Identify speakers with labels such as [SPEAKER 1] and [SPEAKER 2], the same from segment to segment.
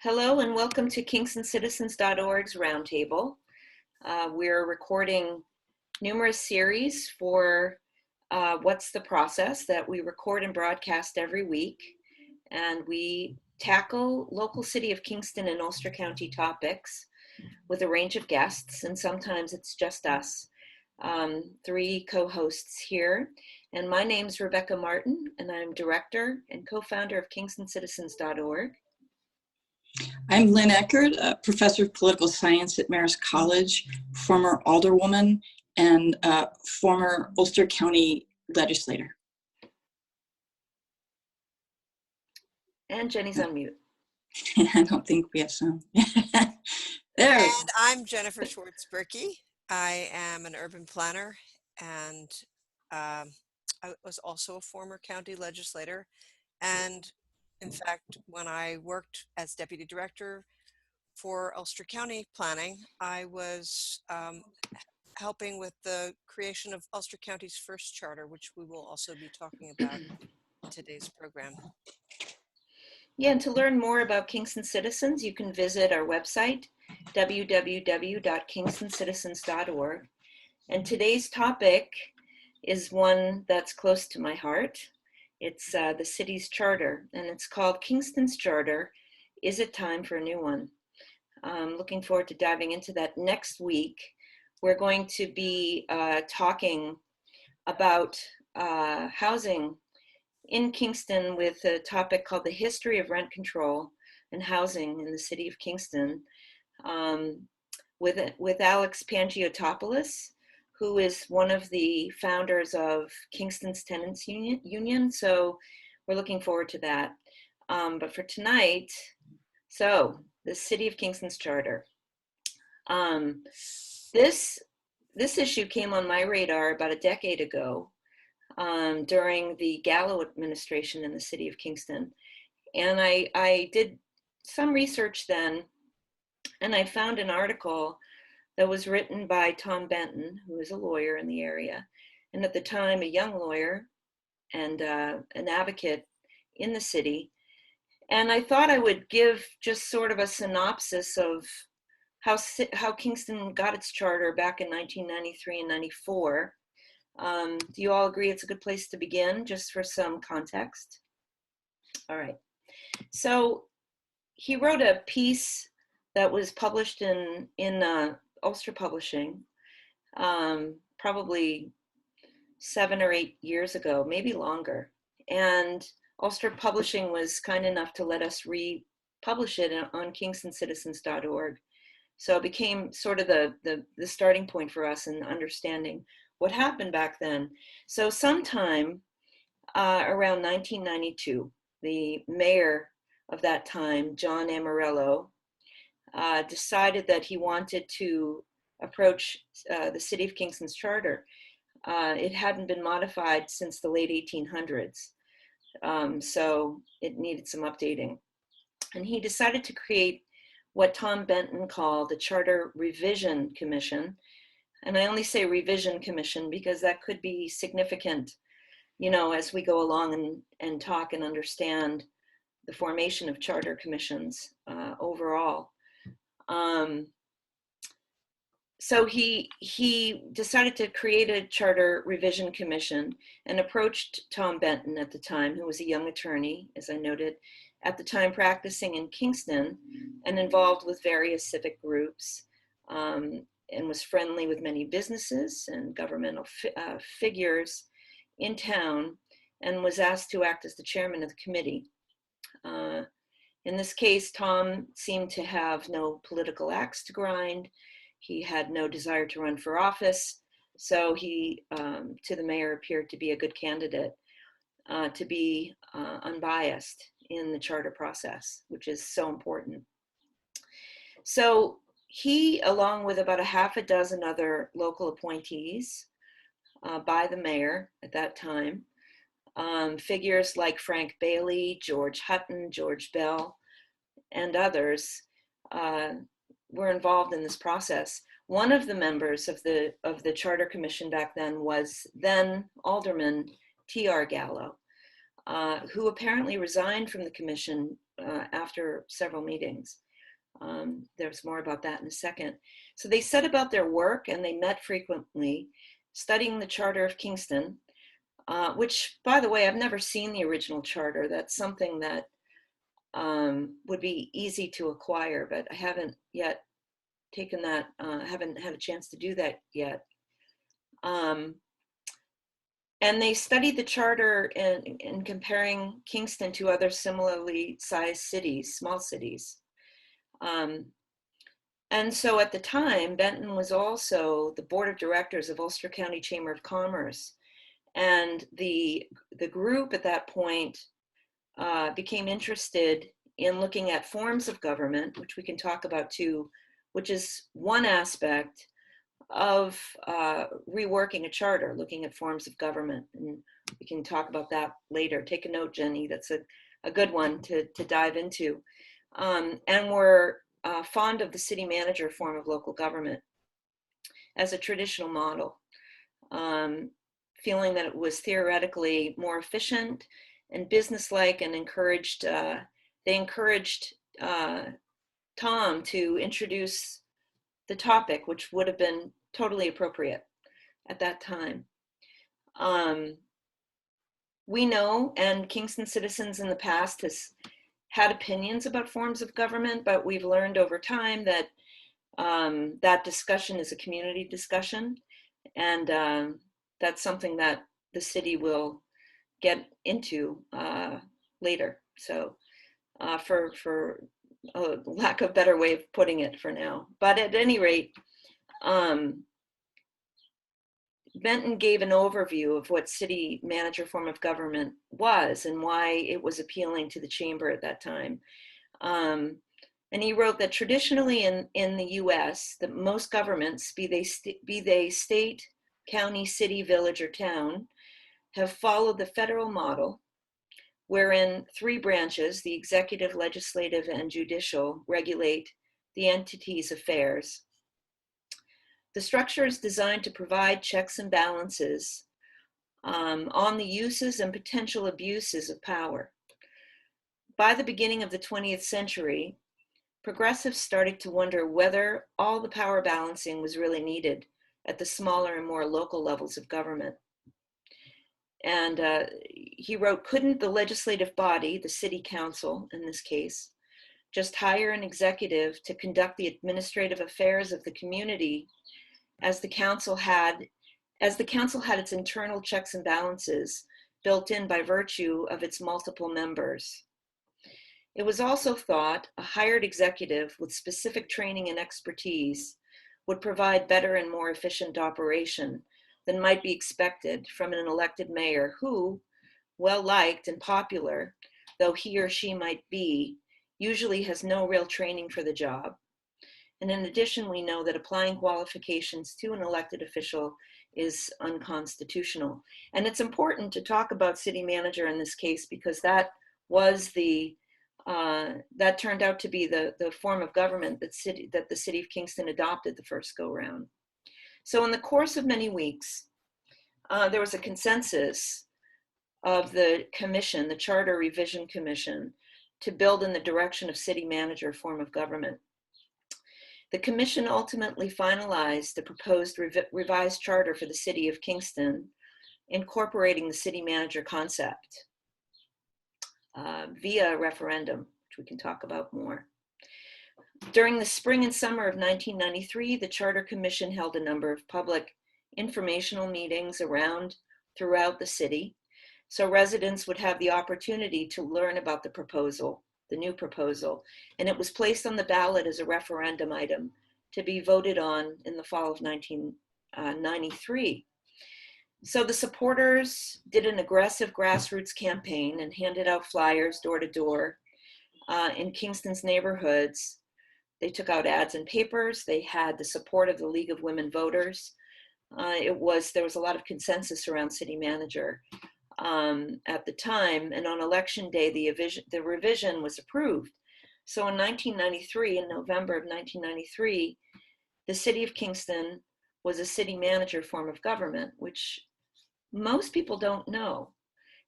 [SPEAKER 1] Hello and welcome to KingstonCitizens.org's Roundtable. We're recording numerous series for What's the Process that we record and broadcast every week. And we tackle local city of Kingston and Ulster County topics with a range of guests, and sometimes it's just us. Three co-hosts here. And my name's Rebecca Martin, and I'm director and co-founder of KingstonCitizens.org.
[SPEAKER 2] I'm Lynn Eckert, a professor of political science at Marist College, former alderwoman, and former Ulster County legislator.
[SPEAKER 1] And Jenny's on mute.
[SPEAKER 2] I don't think we have sound. There.
[SPEAKER 3] And I'm Jennifer Schwartz Berky. I am an urban planner, and I was also a former county legislator. And in fact, when I worked as deputy director for Ulster County planning, I was helping with the creation of Ulster County's first charter, which we will also be talking about in today's program.
[SPEAKER 1] Yeah, and to learn more about Kingston Citizens, you can visit our website, www.kingstoncitizens.org. And today's topic is one that's close to my heart. It's the city's charter, and it's called Kingston's Charter. Is it time for a new one? I'm looking forward to diving into that next week. We're going to be talking about housing in Kingston with a topic called the history of rent control and housing in the city of Kingston with Alex Pangiotopoulos, who is one of the founders of Kingston's Tenants Union. So we're looking forward to that. But for tonight, so the City of Kingston's Charter. This issue came on my radar about a decade ago during the Gallo administration in the City of Kingston. And I did some research then, and I found an article that was written by Tom Benton, who is a lawyer in the area, and at the time a young lawyer and an advocate in the city. And I thought I would give just sort of a synopsis of how Kingston got its charter back in 1993 and 94. Do you all agree it's a good place to begin, just for some context? All right. So he wrote a piece that was published in Ulster Publishing, probably 7 or 8 years ago, maybe longer. And Ulster Publishing was kind enough to let us republish it on KingstonCitizens.org. So it became sort of the starting point for us in understanding what happened back then. So sometime around 1992, the mayor of that time, John Amarello, decided that he wanted to approach the City of Kingston's charter. It hadn't been modified since the late 1800s, so it needed some updating. And he decided to create what Tom Benton called the Charter Revision Commission. And I only say revision commission because that could be significant, as we go along and talk and understand the formation of charter commissions overall. So he decided to create a charter revision commission and approached Tom Benton at the time, who was a young attorney, as I noted, at the time practicing in Kingston and involved with various civic groups, and was friendly with many businesses and governmental figures in town, and was asked to act as the chairman of the committee. In this case, Tom seemed to have no political axe to grind. He had no desire to run for office, so he, to the mayor, appeared to be a good candidate to be unbiased in the charter process, which is so important. So he, along with about a half a dozen other local appointees by the mayor at that time, figures like Frank Bailey, George Hutton, George Bell, and others were involved in this process. One of the members of the Charter Commission back then was then Alderman T.R. Gallo, who apparently resigned from the commission after several meetings. There's more about that in a second. So they set about their work and they met frequently, studying the Charter of Kingston, which, by the way, I've never seen the original charter. That's something that would be easy to acquire, but I haven't yet taken that, haven't had a chance to do that yet. And they studied the charter in comparing Kingston to other similarly sized cities, small cities. And so at the time, Benton was also the board of directors of Ulster County Chamber of Commerce. And the group at that point became interested in looking at forms of government, which we can talk about too, which is one aspect of reworking a charter, looking at forms of government. And we can talk about that later. Take a note, Jenny, that's a good one to dive into. And we're fond of the city manager form of local government as a traditional model, feeling that it was theoretically more efficient and businesslike, and they encouraged Tom to introduce the topic, which would have been totally appropriate at that time. We know, and Kingston citizens in the past has had opinions about forms of government, but we've learned over time that that discussion is a community discussion, and that's something that the city will get into later. So for a lack of a better way of putting it for now. But at any rate, Benton gave an overview of what city manager form of government was and why it was appealing to the chamber at that time. And he wrote that traditionally in the US, that most governments, be they state, county, city, village, or town, have followed the federal model, wherein three branches, the executive, legislative, and judicial, regulate the entity's affairs. The structure is designed to provide checks and balances on the uses and potential abuses of power. By the beginning of the 20th century, progressives started to wonder whether all the power balancing was really needed at the smaller and more local levels of government. And he wrote, couldn't the legislative body, the city council in this case, just hire an executive to conduct the administrative affairs of the community as the council had its internal checks and balances built in by virtue of its multiple members? It was also thought a hired executive with specific training and expertise would provide better and more efficient operation than might be expected from an elected mayor who, well liked and popular though he or she might be, usually has no real training for the job. And in addition, we know that applying qualifications to an elected official is unconstitutional. And it's important to talk about city manager in this case because that was that turned out to be the form of government that the city of Kingston adopted the first go round. So in the course of many weeks, there was a consensus of the commission, the Charter Revision Commission, to build in the direction of city manager form of government. The commission ultimately finalized the proposed revised charter for the city of Kingston, incorporating the city manager concept via referendum, which we can talk about more. During the spring and summer of 1993, the Charter Commission held a number of public informational meetings throughout the city, so residents would have the opportunity to learn about the proposal, the new proposal, and it was placed on the ballot as a referendum item to be voted on in the fall of 1993. So the supporters did an aggressive grassroots campaign and handed out flyers door to door in Kingston's neighborhoods. They took out ads in papers. They had the support of the League of Women Voters. There was a lot of consensus around city manager at the time, and on election day, the revision was approved. So in 1993, in November of 1993, the city of Kingston was a city manager form of government, which most people don't know.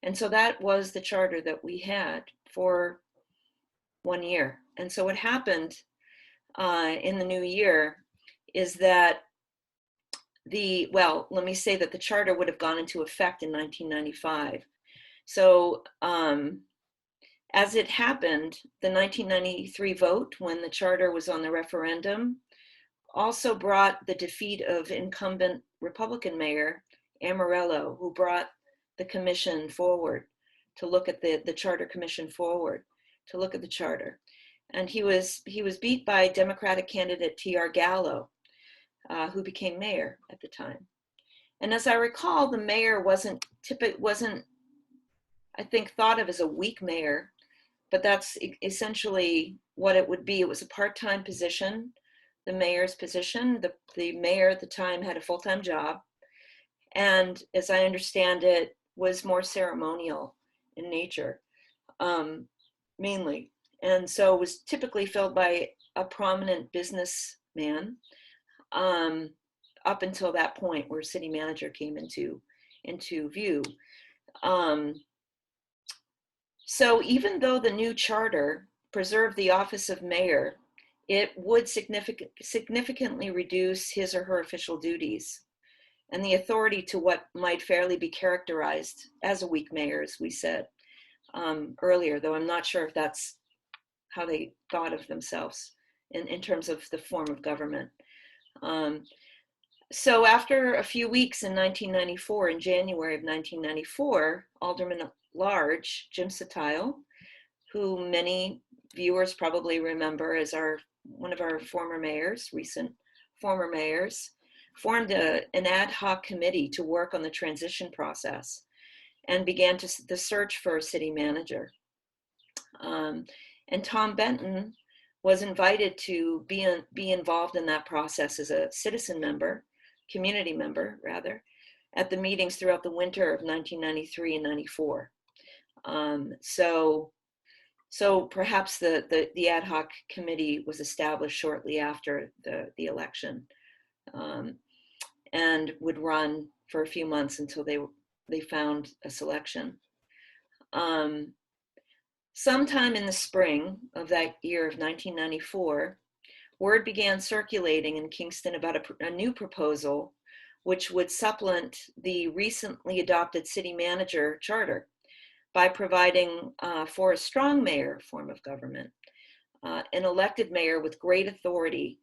[SPEAKER 1] And so that was the charter that we had for 1 year. And so what happened in the new year is that let me say that the charter would have gone into effect in 1995. So as it happened, the 1993 vote, when the charter was on the referendum, also brought the defeat of incumbent Republican Mayor Amarello, who brought the commission forward to look at the charter commission forward to look at the charter. And he was beat by Democratic candidate T.R. Gallo, who became mayor at the time. And as I recall, the mayor wasn't, I think, thought of as a weak mayor, but that's essentially what it would be. It was a part-time position, the mayor's position. The mayor at the time had a full-time job, and as I understand it, was more ceremonial in nature, mainly. And so it was typically filled by a prominent businessman, up until that point where city manager came into view. So even though the new charter preserved the office of mayor, it would significantly reduce his or her official duties and the authority to what might fairly be characterized as a weak mayor, as we said earlier, though I'm not sure if that's how they thought of themselves in terms of the form of government. So after a few weeks in 1994, in January of 1994, Alderman at Large, Jim Satile, who many viewers probably remember as one of our former mayors, recent former mayors, formed an ad hoc committee to work on the transition process and began the search for a city manager. And Tom Benton was invited to be involved in that process as a citizen member, community member rather, at the meetings throughout the winter of 1993 and 94. So perhaps the ad hoc committee was established shortly after the election, and would run for a few months until they found a selection. Sometime in the spring of that year of 1994, word began circulating in Kingston about a new proposal which would supplement the recently adopted city manager charter by providing for a strong mayor form of government, an elected mayor with greater authority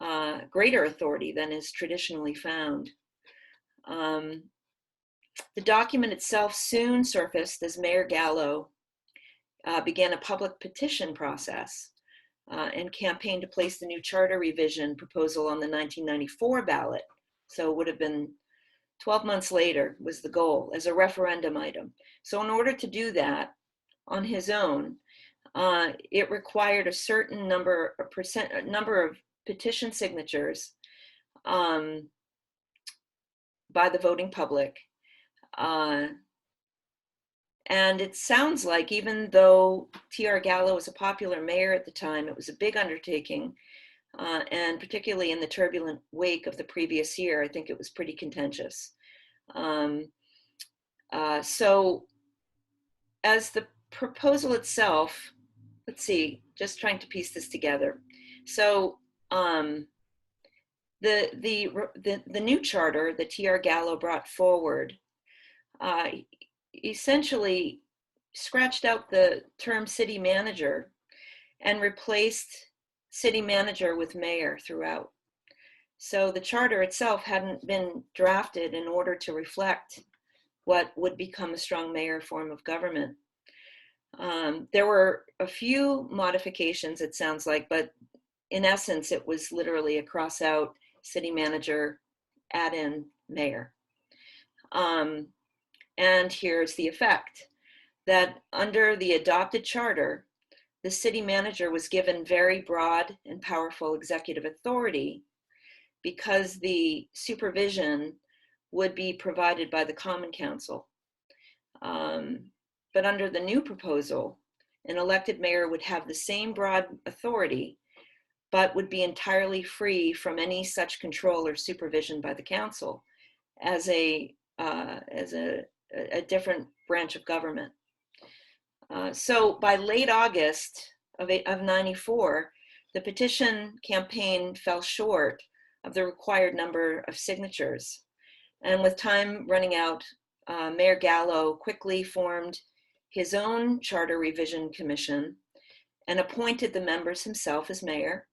[SPEAKER 1] than is traditionally found. The document itself soon surfaced as Mayor Gallo began a public petition process and campaigned to place the new charter revision proposal on the 1994 ballot. So it would have been 12 months later was the goal, as a referendum item. So in order to do that on his own, it required a certain number of petition signatures by the voting public. And it sounds like, even though T.R. Gallo was a popular mayor at the time, it was a big undertaking. And particularly in the turbulent wake of the previous year, I think it was pretty contentious. So as the proposal itself, let's see, just trying to piece this together. So the new charter that T.R. Gallo brought forward essentially scratched out the term city manager and replaced city manager with mayor throughout. So the charter itself hadn't been drafted in order to reflect what would become a strong mayor form of government. There were a few modifications, it sounds like, but in essence, it was literally a cross out city manager, add in mayor. And here's the effect: that under the adopted charter, the city manager was given very broad and powerful executive authority because the supervision would be provided by the Common Council. But under the new proposal, an elected mayor would have the same broad authority, but would be entirely free from any such control or supervision by the council as a different branch of government. So by late August of 94, the petition campaign fell short of the required number of signatures. And with time running out, Mayor Gallo quickly formed his own charter revision commission and appointed the members himself as mayor.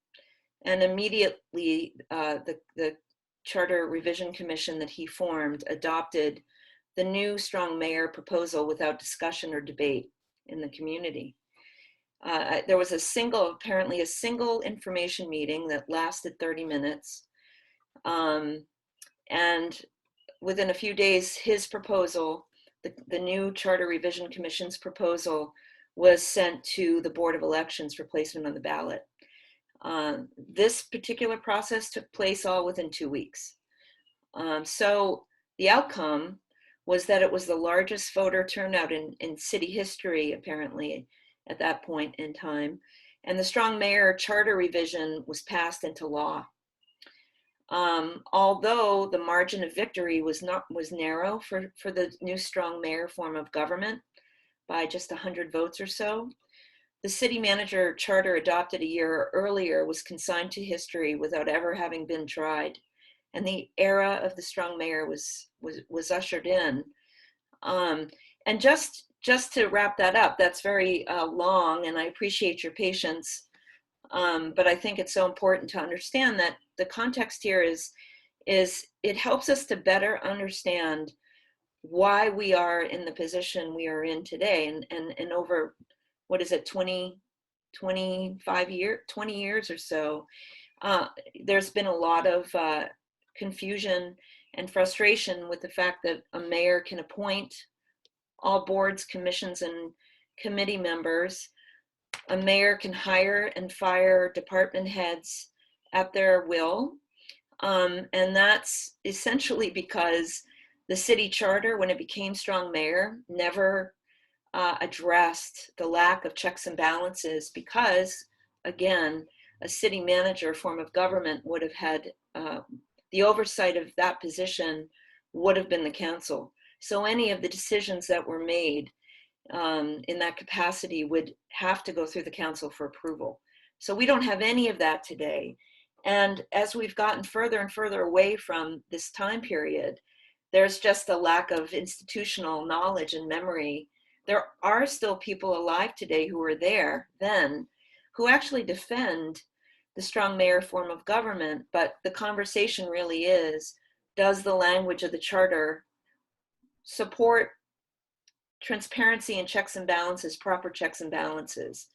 [SPEAKER 1] And immediately, the charter revision commission that he formed adopted the new strong mayor proposal without discussion or debate in the community. There was apparently a single information meeting that lasted 30 minutes. And within a few days, his proposal, the new Charter Revision Commission's proposal, was sent to the Board of Elections for placement on the ballot. This particular process took place all within 2 weeks. So the outcome was that it was the largest voter turnout in city history, apparently, at that point in time. And the strong mayor charter revision was passed into law. Although the margin of victory was narrow for the new strong mayor form of government by just 100 votes or so, the city manager charter adopted a year earlier was consigned to history without ever having been tried. And the era of the strong mayor was ushered in. And just to wrap that up, that's very long, and I appreciate your patience. But I think it's so important to understand that the context here is it helps us to better understand why we are in the position we are in today. And over, what is it, 20 years or so, there's been a lot of confusion and frustration with the fact that a mayor can appoint all boards, commissions, and committee members. A mayor can hire and fire department heads at their will. And that's essentially because the city charter, when it became strong mayor, never addressed the lack of checks and balances because, again, a city manager form of government would have had the oversight of that position would have been the council. So any of the decisions that were made in that capacity would have to go through the council for approval. So we don't have any of that today. And as we've gotten further and further away from this time period, there's just a lack of institutional knowledge and memory. There are still people alive today who were there then, who actually defend the strong mayor form of government, but the conversation really is, does the language of the charter support transparency and checks and balances, proper checks and balances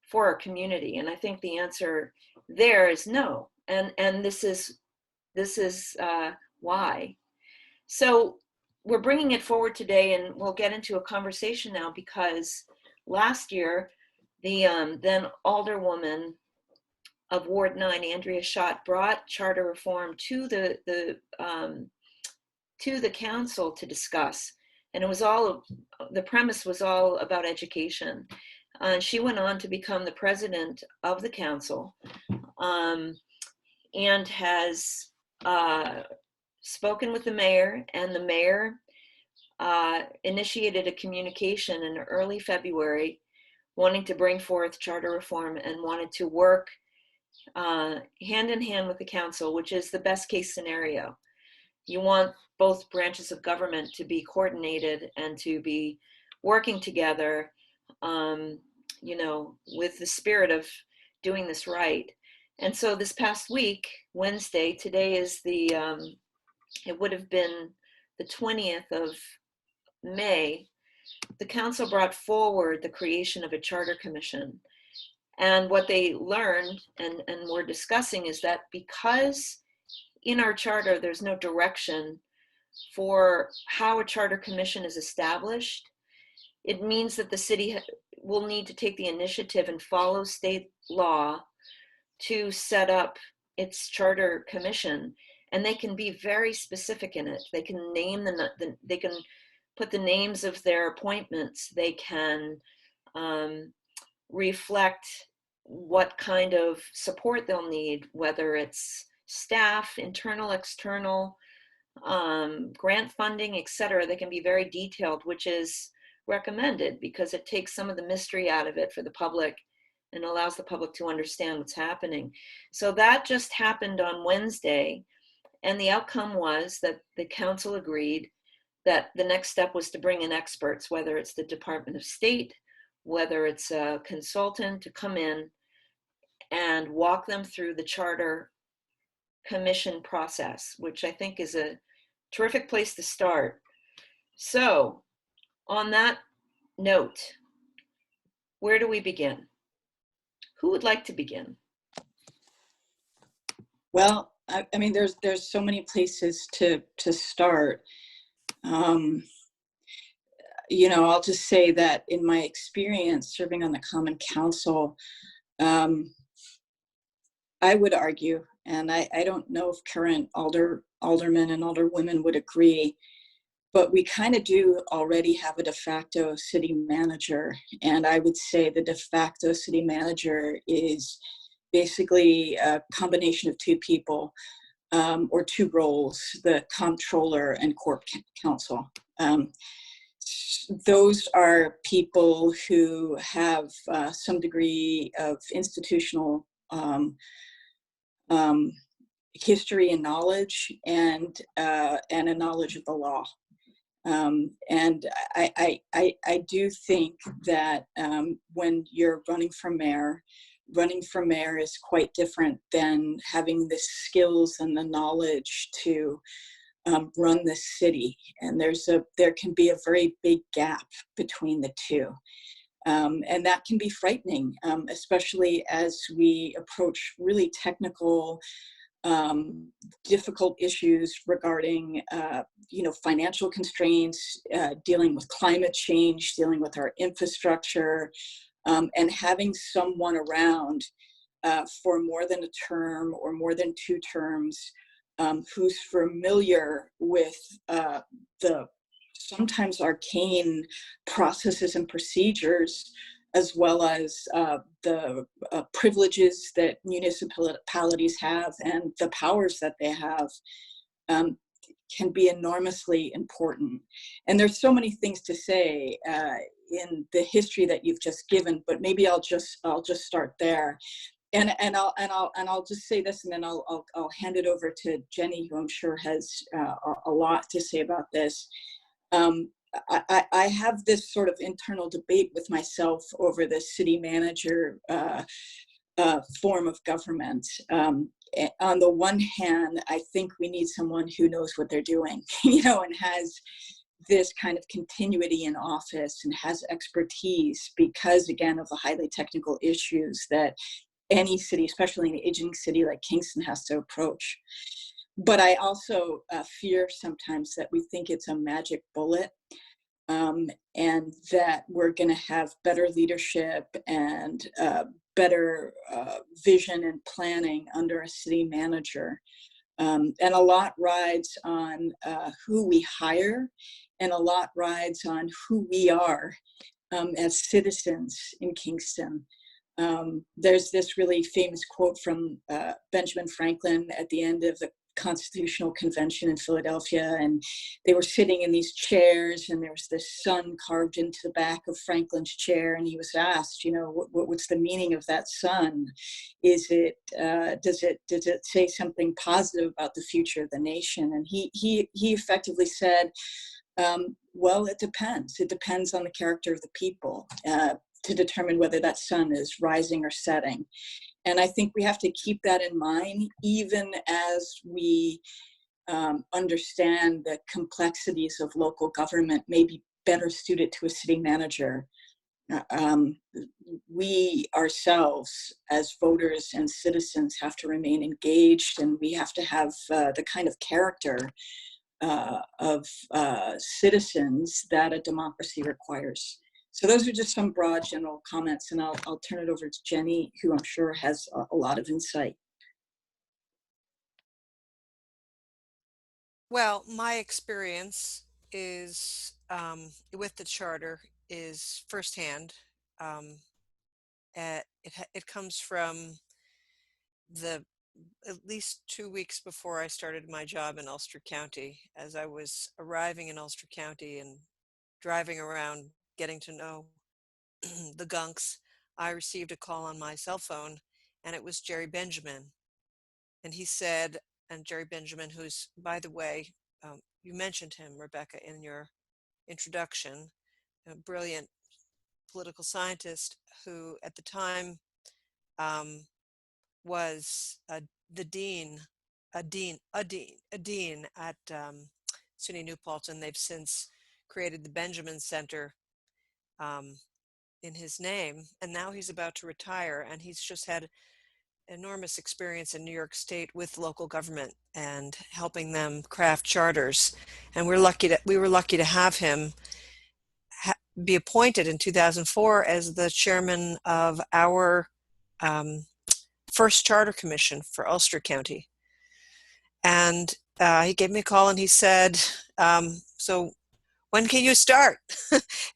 [SPEAKER 1] for our community? And I think the answer there is no. And this is why. So we're bringing it forward today, and we'll get into a conversation now because last year, the then alderwoman of Ward 9, Andrea Schott, brought charter reform to the council to discuss. And it was the premise was all about education. She went on to become the president of the council and has spoken with the mayor, and the mayor initiated a communication in early February wanting to bring forth charter reform and wanted to work hand in hand with the council, which is the best case scenario. You want both branches of government to be coordinated and to be working together, with the spirit of doing this right. And so this past week, Wednesday, today is it would have been the 20th of May, the council brought forward the creation of a charter commission. And what they learned and we're discussing is that because in our charter, there's no direction for how a charter commission is established, it means that the city will need to take the initiative and follow state law to set up its charter commission. And they can be very specific in it. They can name they can put the names of their appointments. They can reflect what kind of support they'll need, whether it's staff, internal, external, grant funding, etc. They can be very detailed, which is recommended because it takes some of the mystery out of it for the public and allows the public to understand what's happening. So that just happened on Wednesday. And the outcome was that the council agreed that the next step was to bring in experts, whether it's the Department of State, whether it's a consultant, to come in and walk them through the charter commission process, which I think is a terrific place to start. So, on that note, where do we begin? Who would like to begin?
[SPEAKER 2] Well, I mean, there's so many places to start. You know, I'll just say that in my experience serving on the Common Council, I would argue, and I don't know if current aldermen and alderwomen would agree, but we kind of do already have a de facto city manager. And I would say the de facto city manager is basically a combination of two people, or two roles, the comptroller and corp counsel. Those are people who have some degree of institutional history and knowledge, and a knowledge of the law. And I do think that when you're running for mayor is quite different than having the skills and the knowledge to run the city. And there can be a very big gap between the two. And that can be frightening, especially as we approach really technical, difficult issues regarding, financial constraints, dealing with climate change, dealing with our infrastructure, and having someone around for more than a term or more than two terms, who's familiar with the sometimes arcane processes and procedures, as well as the privileges that municipalities have and the powers that they have, can be enormously important. And there's so many things to say in the history that you've just given, but maybe I'll just start there. And I'll just say this, and then I'll hand it over to Jenny, who I'm sure has a lot to say about this. I have this sort of internal debate with myself over the city manager form of government. On the one hand, I think we need someone who knows what they're doing, and has this kind of continuity in office and has expertise because, again, of the highly technical issues that any city, especially an aging city like Kingston, has to approach. But I also fear sometimes that we think it's a magic bullet, and that we're going to have better leadership and better vision and planning under a city manager. And a lot rides on who we hire, and a lot rides on who we are as citizens in Kingston. There's this really famous quote from Benjamin Franklin at the end of the Constitutional Convention in Philadelphia, and they were sitting in these chairs, and there was this sun carved into the back of Franklin's chair, and he was asked, what's the meaning of that sun? Is it does it say something positive about the future of the nation? And he effectively said, well, it depends. It depends on the character of the people to determine whether that sun is rising or setting. And I think we have to keep that in mind, even as we understand that complexities of local government may be better suited to a city manager. We ourselves, as voters and citizens, have to remain engaged, and we have to have the kind of character of citizens that a democracy requires. So those are just some broad general comments, and I'll turn it over to Jenny, who I'm sure has a lot of insight.
[SPEAKER 3] Well, my experience is with the charter is firsthand. It comes from at least 2 weeks before I started my job in Ulster County, as I was arriving in Ulster County and driving around, getting to know the gunks. I received a call on my cell phone, and it was Jerry Benjamin. And he said, and Jerry Benjamin, who's, by the way, you mentioned him, Rebecca, in your introduction, a brilliant political scientist who at the time um, was the dean, a dean at SUNY New Paltz. They've since created the Benjamin Center um, in his name, and now he's about to retire, and he's just had enormous experience in New York State with local government and helping them craft charters. And we were lucky to have him be appointed in 2004 as the chairman of our first charter commission for Ulster County. And he gave me a call and he said, so when can you start?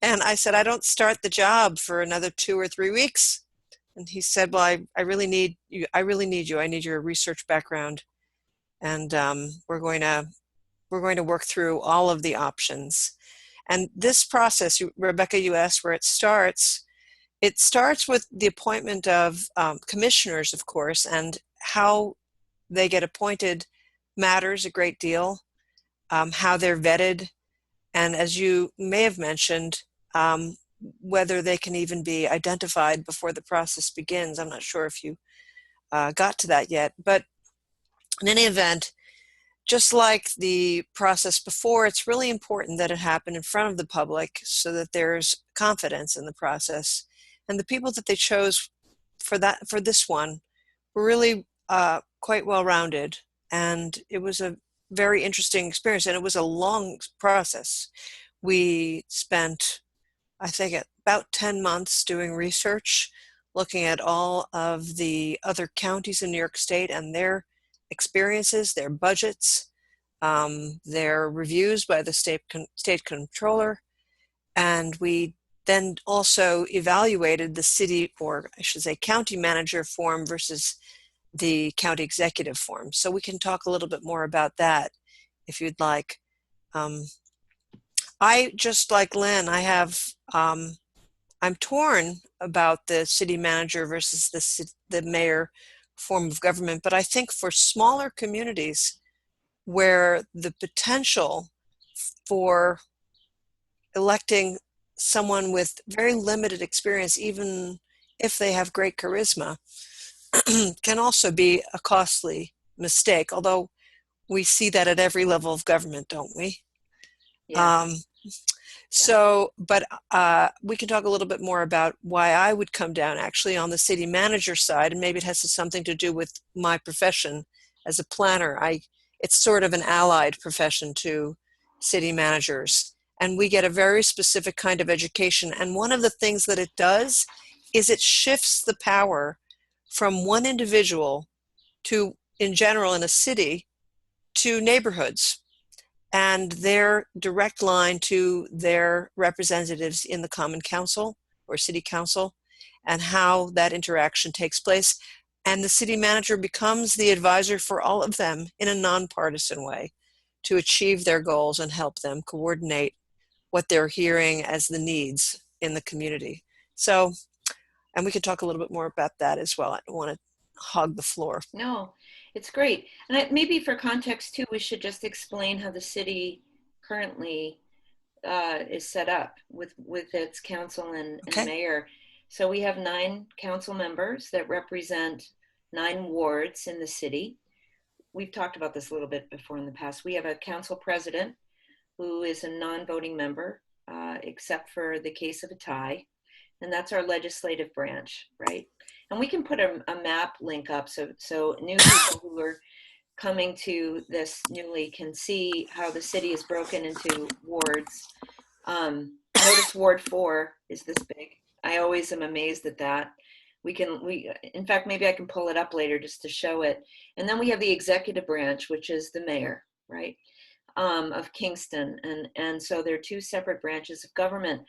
[SPEAKER 3] And I said, I don't start the job for another 2 or 3 weeks. And he said, well, I really need you. I really need you. I need your research background. And we're going to work through all of the options. And this process, Rebecca, you asked where it starts. It starts with the appointment of commissioners, of course, and how they get appointed matters a great deal, how they're vetted, and as you may have mentioned, whether they can even be identified before the process begins. I'm not sure if you got to that yet, but in any event, just like the process before, it's really important that it happen in front of the public so that there's confidence in the process. And the people that they chose for this one were really quite well-rounded. And it was a very interesting experience, and it was a long process. We spent, I think, about 10 months doing research, looking at all of the other counties in New York State and their experiences, their budgets, their reviews by the state controller, and we then also evaluated the city, or I should say county manager form versus the county executive form. So we can talk a little bit more about that if you'd like. I, just like Lynn, I'm torn about the city manager versus the mayor form of government, but I think for smaller communities where the potential for electing someone with very limited experience, even if they have great charisma, can also be a costly mistake, although we see that at every level of government, don't we?
[SPEAKER 1] Yeah.
[SPEAKER 3] So, but we can talk a little bit more about why I would come down actually on the city manager side, and maybe it has something to do with my profession as a planner. It's sort of an allied profession to city managers, and we get a very specific kind of education. And one of the things that it does is it shifts the power from one individual to, in general, in a city, to neighborhoods and their direct line to their representatives in the common council or city council, and how that interaction takes place. And the city manager becomes the advisor for all of them in a nonpartisan way to achieve their goals and help them coordinate what they're hearing as the needs in the community. So, and we can talk a little bit more about that as well. I don't want to hog the floor.
[SPEAKER 1] No, it's great. And maybe for context too, we should just explain how the city currently is set up with its council and mayor. So we have 9 council members that represent 9 wards in the city. We've talked about this a little bit before in the past. We have a council president who is a non-voting member, except for the case of a tie. And that's our legislative branch, right? And we can put a map link up so new people who are coming to this newly can see how the city is broken into wards. Notice Ward 4 is this big. I always am amazed at that. In fact, maybe I can pull it up later just to show it. And then we have the executive branch, which is the mayor, right, of Kingston. And so there are 2 separate branches of government.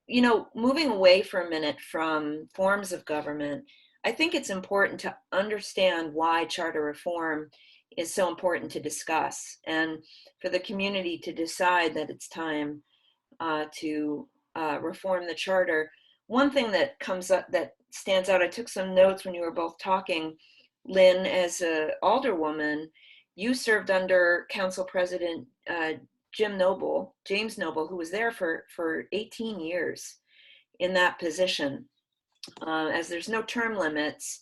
[SPEAKER 1] You know, moving away for a minute from forms of government, I think it's important to understand why charter reform is so important to discuss, and for the community to decide that it's time to reform the charter. one thing that comes up that stands out, I took some notes when you were both talking, Lynn, as a alderwoman, you served under Council President James Noble, who was there for 18 years in that position. As there's no term limits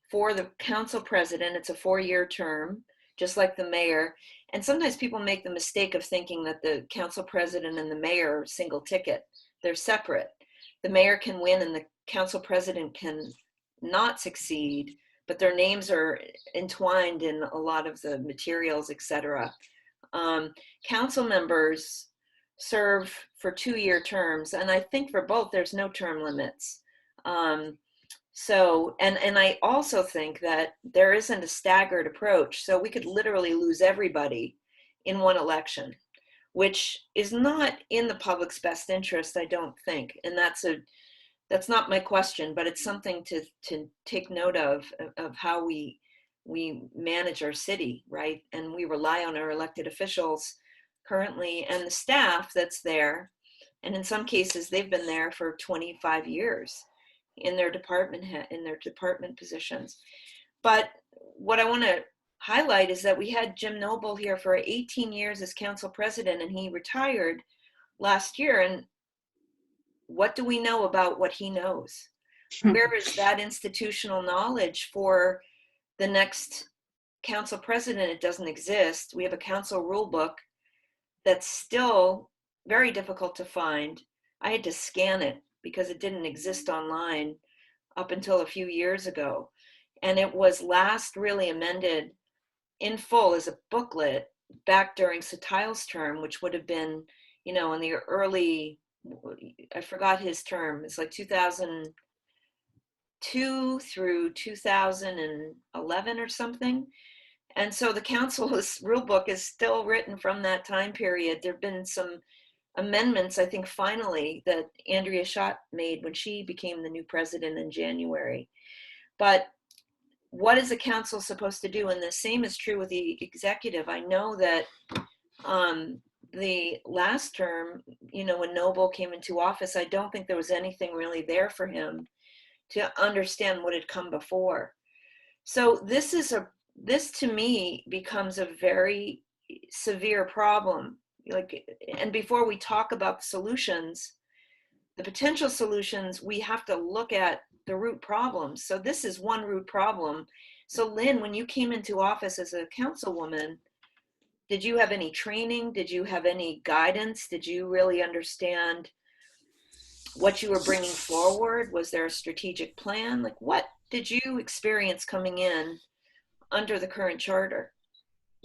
[SPEAKER 1] for the council president, it's a 4-year term, just like the mayor. And sometimes people make the mistake of thinking that the council president and the mayor are single ticket. They're separate. The mayor can win and the council president can not succeed, but their names are entwined in a lot of the materials, etc. Council members serve for 2-year terms, and I think for both there's no term limits. So, and I also think that there isn't a staggered approach, so we could literally lose everybody in one election, which is not in the public's best interest, I don't think. And that's not my question, but it's something to take note of how we manage our city, right? And we rely on our elected officials currently and the staff that's there. And in some cases, they've been there for 25 years in their department positions. But what I want to highlight is that we had Jim Noble here for 18 years as council president, and he retired last year. And what do we know about what he knows? Where is that institutional knowledge for the next council president? It doesn't exist. We have a council rule book that's still very difficult to find. I had to scan it because it didn't exist online up until a few years ago. And it was last really amended in full as a booklet back during Satile's term, which would have been, in the early, I forgot his term. It's like 2002 through 2011 or something. And so the council's rule book is still written from that time period. There have been some amendments, I think, finally, that Andrea Schott made when she became the new president in January. But what is a council supposed to do? And the same is true with the executive. I know that the last term, when Noble came into office, I don't think there was anything really there for him to understand what had come before. So this to me becomes a very severe problem. And before we talk about the solutions, the potential solutions, we have to look at the root problems. So this is one root problem. So Lynn, when you came into office as a councilwoman, did you have any training? Did you have any guidance? Did you really understand what you were bringing forward? Was there a strategic plan? Like, what did you experience coming in under the current charter?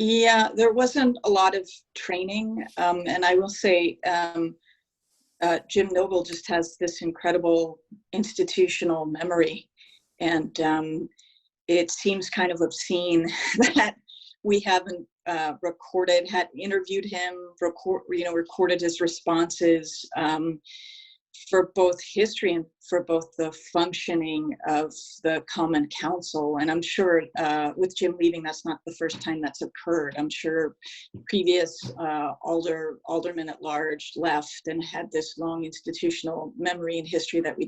[SPEAKER 2] Yeah, there wasn't a lot of training. And I will say, Jim Noble just has this incredible institutional memory. And it seems kind of obscene that we haven't interviewed him, recorded his responses for both history and for both the functioning of the Common Council. And I'm sure with Jim leaving, that's not the first time that's occurred. I'm sure previous aldermen at large left and had this long institutional memory and history that we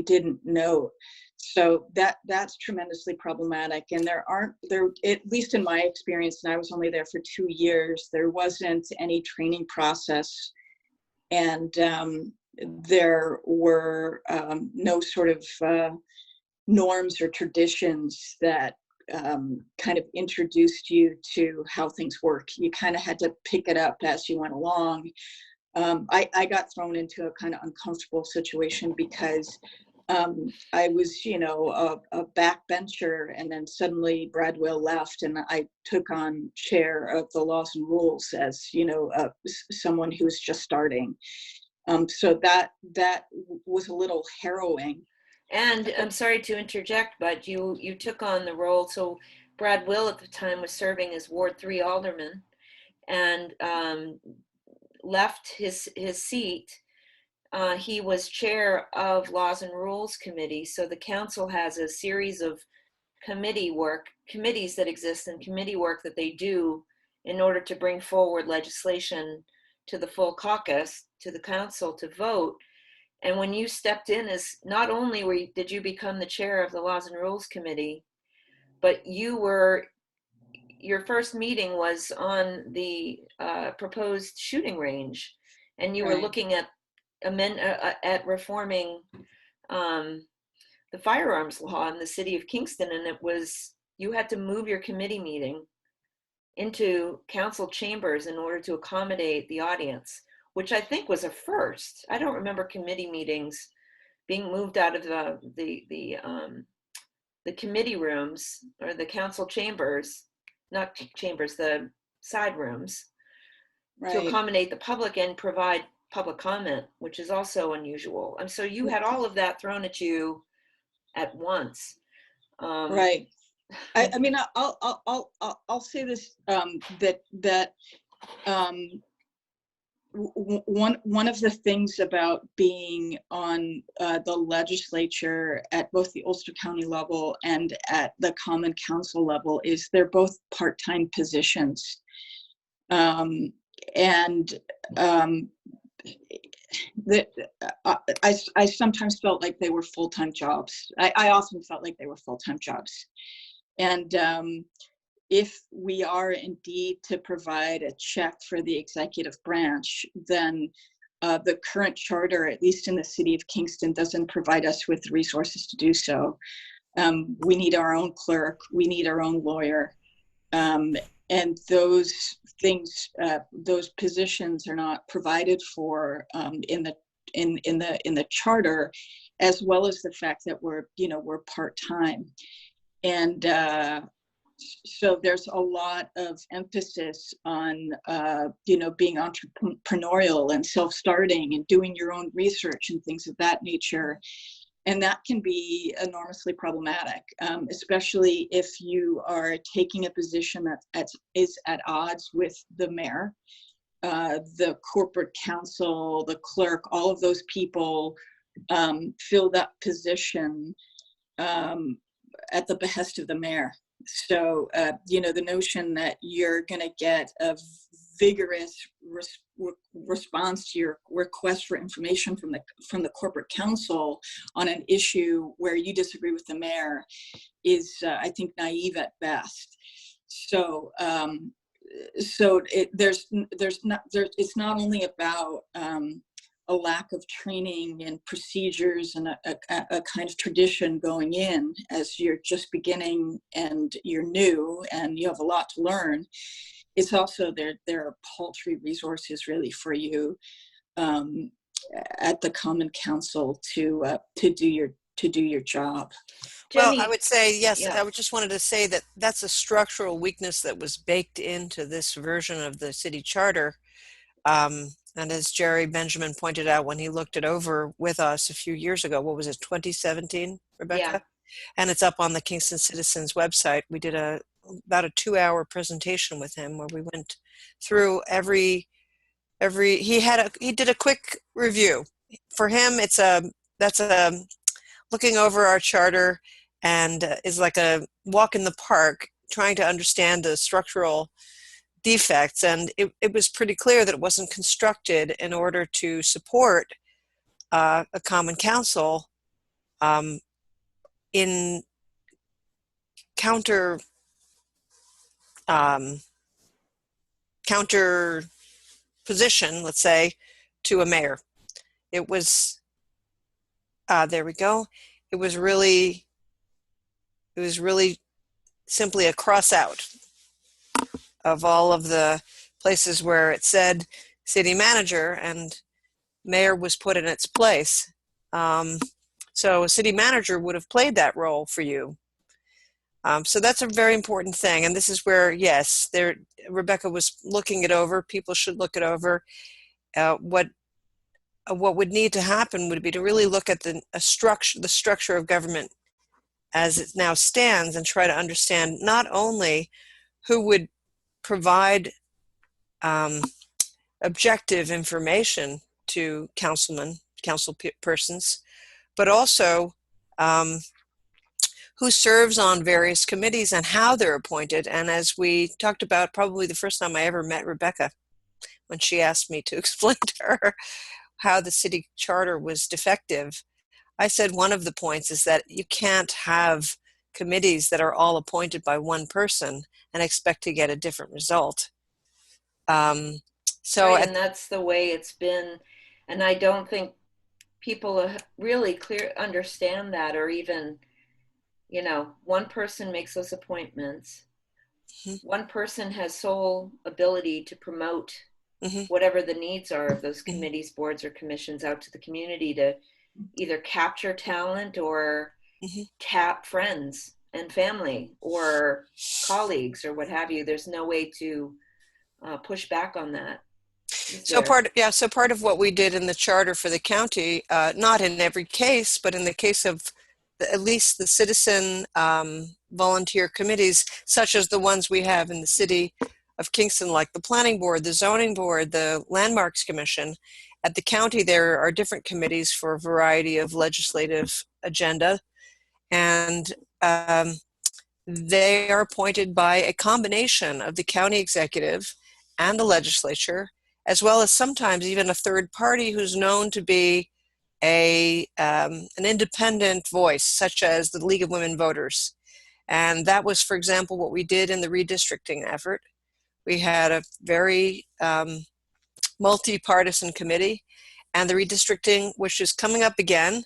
[SPEAKER 2] didn't know. So that's tremendously problematic. And there, at least in my experience, and I was only there for 2 years, there wasn't any training process. And there were no sort of norms or traditions that kind of introduced you to how things work. You kind of had to pick it up as you went along. I got thrown into a kind of uncomfortable situation because I was, a backbencher, and then suddenly Brad Will left, and I took on chair of the laws and rules as, someone who was just starting. So that was a little harrowing.
[SPEAKER 1] And I'm sorry to interject, but you took on the role. So Brad Will at the time was serving as Ward 3 alderman, and left his seat. He was chair of Laws and Rules Committee. So the council has a series of committees that exist, and committee work that they do in order to bring forward legislation to the full caucus, to the council to vote. And when you stepped in, as not only did you become the chair of the Laws and Rules Committee, but your first meeting was on the proposed shooting range, and you were
[SPEAKER 2] Right.
[SPEAKER 1] looking at reforming the firearms law in the city of Kingston, and you had to move your committee meeting into council chambers in order to accommodate the audience, which I think was a first. I don't remember committee meetings being moved out of the committee rooms or the council chambers, not chambers, the side rooms, to
[SPEAKER 2] Right.
[SPEAKER 1] accommodate the public and provide public comment, which is also unusual. And so you had all of that thrown at you at once.
[SPEAKER 2] Right. I mean, I'll say this, that one of the things about being on the legislature at both the Ulster County level and at the Common Council level is they're both part-time positions, and I sometimes felt like they were full-time jobs. I often felt like they were full-time jobs, and if we are indeed to provide a check for the executive branch, then the current charter, at least in the city of Kingston, doesn't provide us with the resources to do so. We need our own clerk, we need our own lawyer, and those things, those positions are not provided for in the charter, as well as the fact that we're part-time, and so there's a lot of emphasis on being entrepreneurial and self-starting and doing your own research and things of that nature, and that can be enormously problematic, especially if you are taking a position that is at odds with the mayor, the corporate counsel, the clerk. All of those people fill that position at the behest of the mayor. So, the notion that you're going to get a vigorous response to your request for information from the corporate council on an issue where you disagree with the mayor is, I think, naive at best. So, it's not only about a lack of training and procedures and a kind of tradition going in as you're just beginning and you're new and you have a lot to learn. It's also there are paltry resources really for you at the Common Council to do your job.
[SPEAKER 3] Well,
[SPEAKER 1] Jenny,
[SPEAKER 3] I would say, yes,
[SPEAKER 1] yeah.
[SPEAKER 3] I just wanted to say that that's a structural weakness that was baked into this version of the city charter. And as Jerry Benjamin pointed out when he looked it over with us a few years ago, what was it, 2017, Rebecca?
[SPEAKER 1] Yeah.
[SPEAKER 3] And it's up on the Kingston Citizens website. We did about a 2-hour presentation with him where we went through he did a quick review. For him, that's looking over our charter and is like a walk in the park, trying to understand the structural defects, and it was pretty clear that it wasn't constructed in order to support a common council in counter position, let's say, to a mayor. It was there we go. It was really simply a cross out of all of the places where it said city manager and mayor was put in its place. So a city manager would have played that role for you. So that's a very important thing. And this is where, yes, Rebecca was looking it over. People should look it over. What would need to happen would be to really look at the structure of government as it now stands and try to understand not only who would provide objective information to council persons, but also who serves on various committees and how they're appointed. And as we talked about, probably the first time I ever met Rebecca, when she asked me to explain to her how the city charter was defective, I said one of the points is that you can't have committees that are all appointed by one person and expect to get a different result. So
[SPEAKER 1] Right, and that's the way it's been. And I don't think people really clear understand that, or even, one person makes those appointments.
[SPEAKER 3] Mhm.
[SPEAKER 1] One person has sole ability to promote
[SPEAKER 3] Mhm.
[SPEAKER 1] whatever the needs are of those
[SPEAKER 3] Mhm.
[SPEAKER 1] committees, boards, or commissions out to the community to either capture talent or
[SPEAKER 3] Mhm.
[SPEAKER 1] tap friends and family or colleagues or what have you. There's no way to push back on that, is
[SPEAKER 3] So
[SPEAKER 1] there?
[SPEAKER 3] so part of what we did in the charter for the county, not in every case, but in the case of at least the citizen volunteer committees, such as the ones we have in the city of Kingston, like the planning board, the zoning board, the landmarks commission. At the county, there are different committees for a variety of legislative agenda, and they are appointed by a combination of the county executive and the legislature, as well as sometimes even a third party who's known to be an independent voice, such as the League of Women Voters. And that was, for example, what we did in the redistricting effort. We had a very multi-partisan committee, and the redistricting, which is coming up again,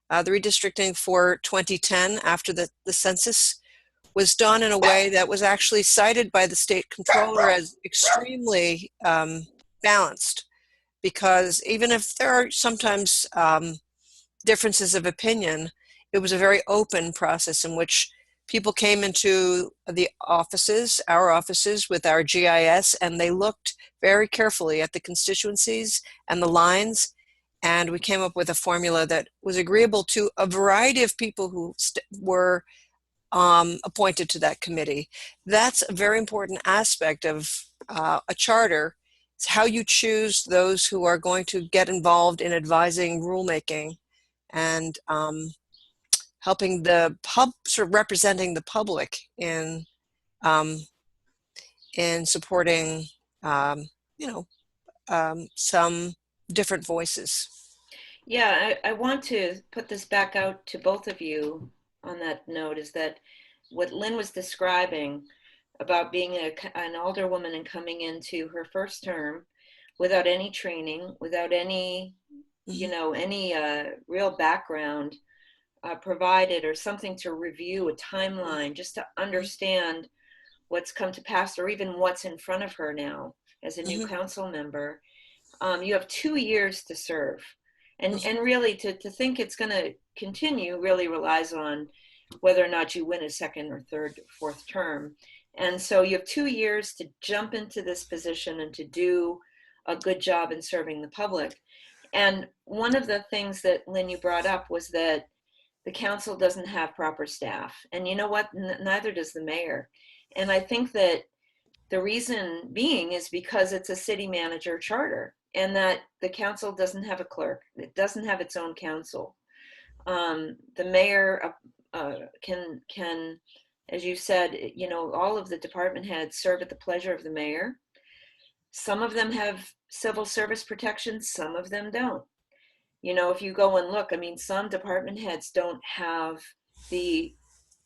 [SPEAKER 3] the redistricting for 2010 after the census, was done in a way that was actually cited by the state controller as extremely balanced, because even if there are sometimes differences of opinion, it was a very open process in which people came into the offices, our offices, with our GIS, and they looked very carefully at the constituencies and the lines, and we came up with a formula that was agreeable to a variety of people who were appointed to that committee. That's a very important aspect of a charter. It's how you choose those who are going to get involved in advising rulemaking and helping sort of representing the public um, in supporting, um, you know, some different voices.
[SPEAKER 1] Yeah, I want to put this back out to both of you on that note, is that what Lynn was describing about being an alderwoman and coming into her first term without any training, without any,
[SPEAKER 3] Mm-hmm.
[SPEAKER 1] any real background provided, or something to review, a timeline, just to understand what's come to pass, or even what's in front of her now as a new
[SPEAKER 3] Mm-hmm.
[SPEAKER 1] council member. You have 2 years to serve. And,
[SPEAKER 3] Mm-hmm.
[SPEAKER 1] and really to think it's going to continue really relies on whether or not you win a second or third, fourth term. And so you have 2 years to jump into this position and to do a good job in serving the public. And one of the things that, Lynn, you brought up was that the council doesn't have proper staff. And you know what? Neither does the mayor. And I think that the reason being is because it's a city manager charter, and that the council doesn't have a clerk. It doesn't have its own council. The mayor can, as you said, all of the department heads serve at the pleasure of the mayor. Some of them have civil service protections, some of them don't. If you go and look, I mean, some department heads don't have the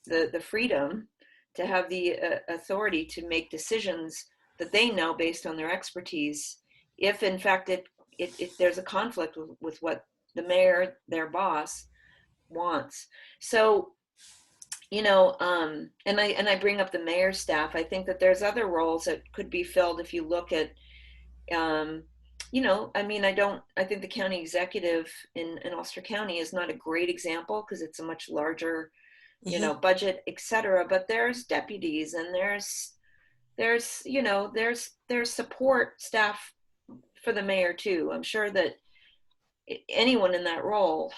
[SPEAKER 1] the freedom to have the authority to make decisions that they know based on their expertise, if in fact if there's a conflict with what the mayor, their boss, wants. So and I bring up the mayor's staff. I think that there's other roles that could be filled if you look at um, I mean, I think the county executive in Ulster County is not a great example because it's a much larger,
[SPEAKER 3] Mm-hmm.
[SPEAKER 1] budget, etc. But there's deputies, and there's support staff for the mayor too. I'm sure that anyone in that role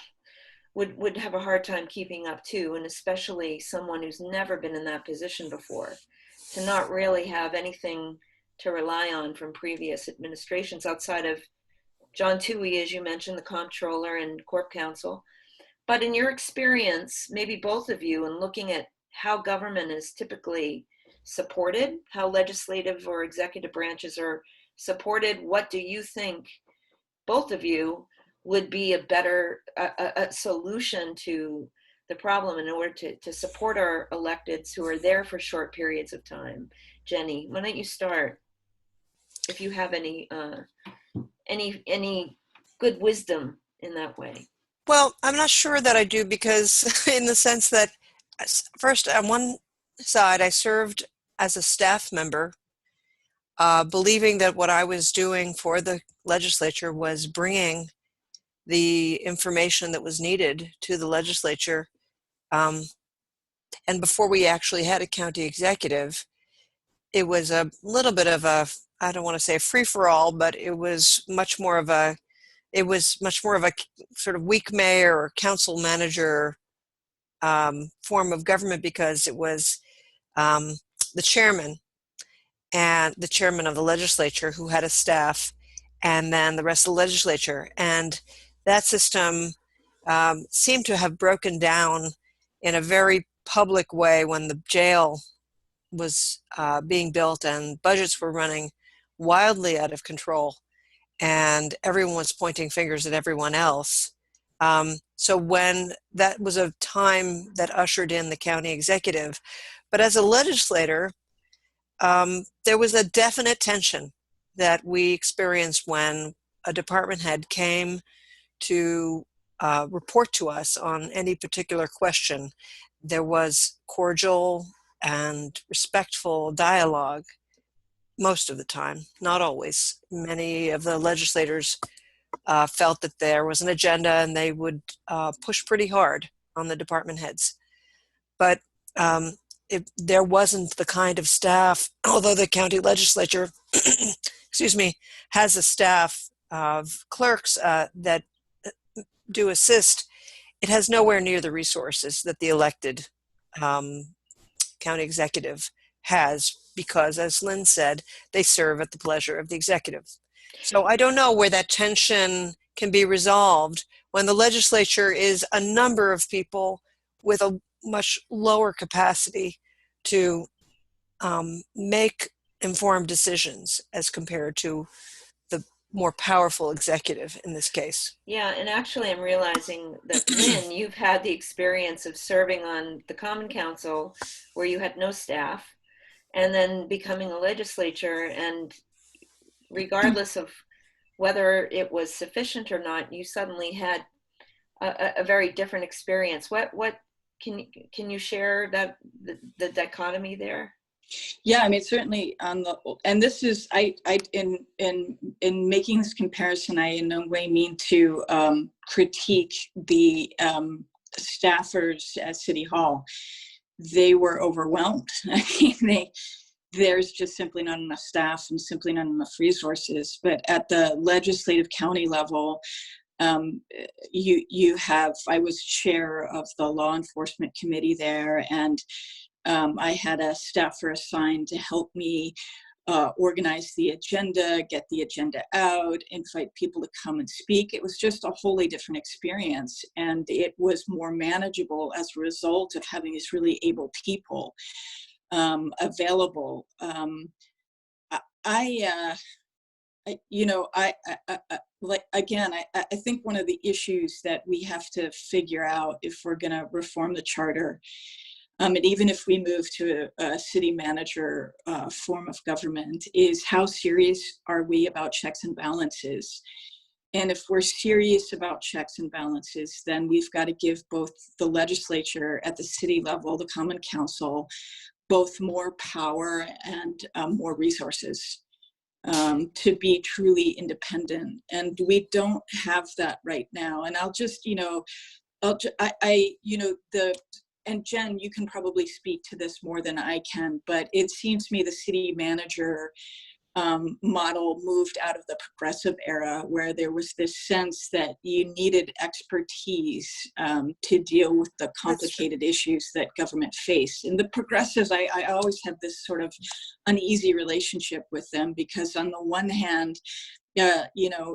[SPEAKER 1] would have a hard time keeping up too, and especially someone who's never been in that position before, to not really have anything to rely on from previous administrations outside of John Toohey, as you mentioned, the comptroller and corp counsel. But in your experience, maybe both of you, in looking at how government is typically supported, how legislative or executive branches are supported, what do you think both of you, would be a better a solution to the problem in order to support our electeds who are there for short periods of time. Jenny, why don't you start? If you have any good wisdom in that way.
[SPEAKER 3] Well, I'm not sure that I do, because in the sense that first, on one side, I served as a staff member, believing that what I was doing for the legislature was bringing the information that was needed to the legislature. And before we actually had a county executive, it was a little bit of a, I don't want to say a free-for-all, but it was much more of a sort of weak mayor or council manager form of government, because it was the chairman of the legislature who had a staff, and then the rest of the legislature. And that system seemed to have broken down in a very public way when the jail was being built and budgets were running wildly out of control, and everyone was pointing fingers at everyone else. So when that was a time that ushered in the county executive. But as a legislator, there was a definite tension that we experienced when a department head came to report to us on any particular question. There was cordial and respectful dialogue most of the time, not always. Many of the legislators felt that there was an agenda, and they would push pretty hard on the department heads. But there wasn't the kind of staff, although the county legislature, excuse me, has a staff of clerks that do assist. It has nowhere near the resources that the elected county executive has, because, as Lynn said, they serve at the pleasure of the executive. So I don't know where that tension can be resolved when the legislature is a number of people with a much lower capacity to make informed decisions as compared to the more powerful executive in this case.
[SPEAKER 1] Yeah, and actually I'm realizing that, Lynn, you've had the experience of serving on the Common Council where you had no staff, and then becoming a legislature, and regardless of whether it was sufficient or not, you suddenly had a very different experience. What can you share that the dichotomy there?
[SPEAKER 2] Yeah, I mean, certainly on the, and this is, I in making this comparison, I in no way mean to critique the staffers at City Hall. They were overwhelmed. I mean, there's just simply not enough staff and simply not enough resources. But at the legislative county level, you have, I was chair of the law enforcement committee there, and I had a staffer assigned to help me organize the agenda, get the agenda out, invite people to come and speak. It was just a wholly different experience, and it was more manageable as a result of having these really able people available. Like, again, I think one of the issues that we have to figure out if we're going to reform the charter, and even if we move to a city manager form of government, is how serious are we about checks and balances? And if we're serious about checks and balances, then we've got to give both the legislature at the city level, the Common Council, both more power and more resources to be truly independent. And we don't have that right now. And I'll just, and Jen, you can probably speak to this more than I can, but it seems to me the city manager model moved out of the progressive era, where there was this sense that you needed expertise to deal with the complicated issues that government faced. And the progressives, I always have this sort of uneasy relationship with them, because on the one hand,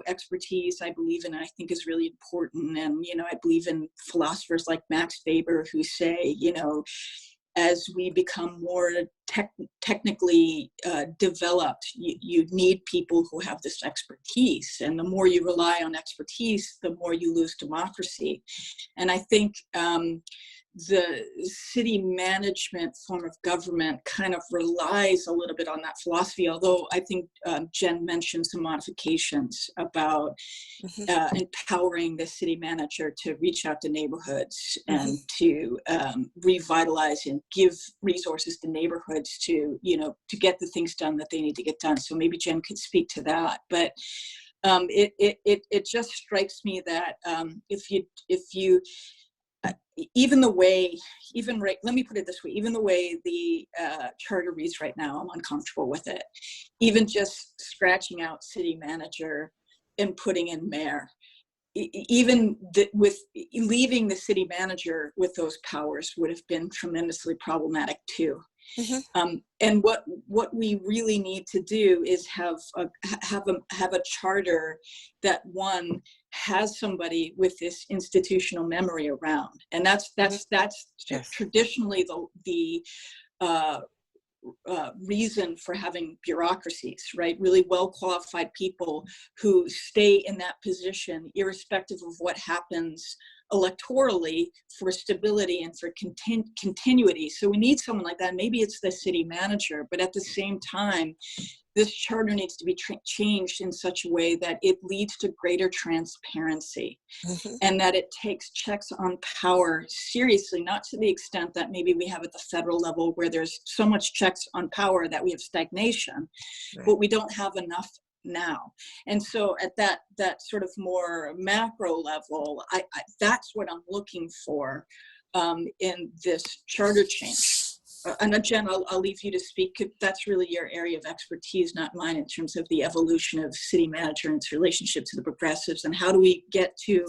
[SPEAKER 2] expertise I believe in, I think is really important. And, I believe in philosophers like Max Weber who say, as we become more technically developed. You need people who have this expertise, and the more you rely on expertise, the more you lose democracy. And I think the city management form of government kind of relies a little bit on that philosophy, although I think Jen mentioned some modifications about empowering the city manager to reach out to neighborhoods and to revitalize and give resources to neighborhoods to, to get the things done that they need to get done. So maybe Jen could speak to that. But it just strikes me that if you even the way, let me put it this way, even the way the charter reads right now, I'm uncomfortable with it. Even just scratching out city manager and putting in mayor, with leaving the city manager with those powers would have been tremendously problematic too. And what we really need to do is have a charter that, one, has somebody with this institutional memory around, and that's traditionally the reason for having bureaucracies, right? Really well qualified people who stay in that position irrespective of what happens electorally, for stability and for continuity. So we need someone like that. Maybe it's the city manager, but at the same time, this charter needs to be changed in such a way that it leads to greater transparency and that it takes checks on power seriously, not to the extent that maybe we have at the federal level where there's so much checks on power that we have stagnation, but we don't have enough now. And so at that sort of more macro level, that's what I'm looking for in this charter change. And Jen, I'll leave you to speak. That's really your area of expertise, not mine, in terms of the evolution of city manager and its relationship to the progressives, and how do we get to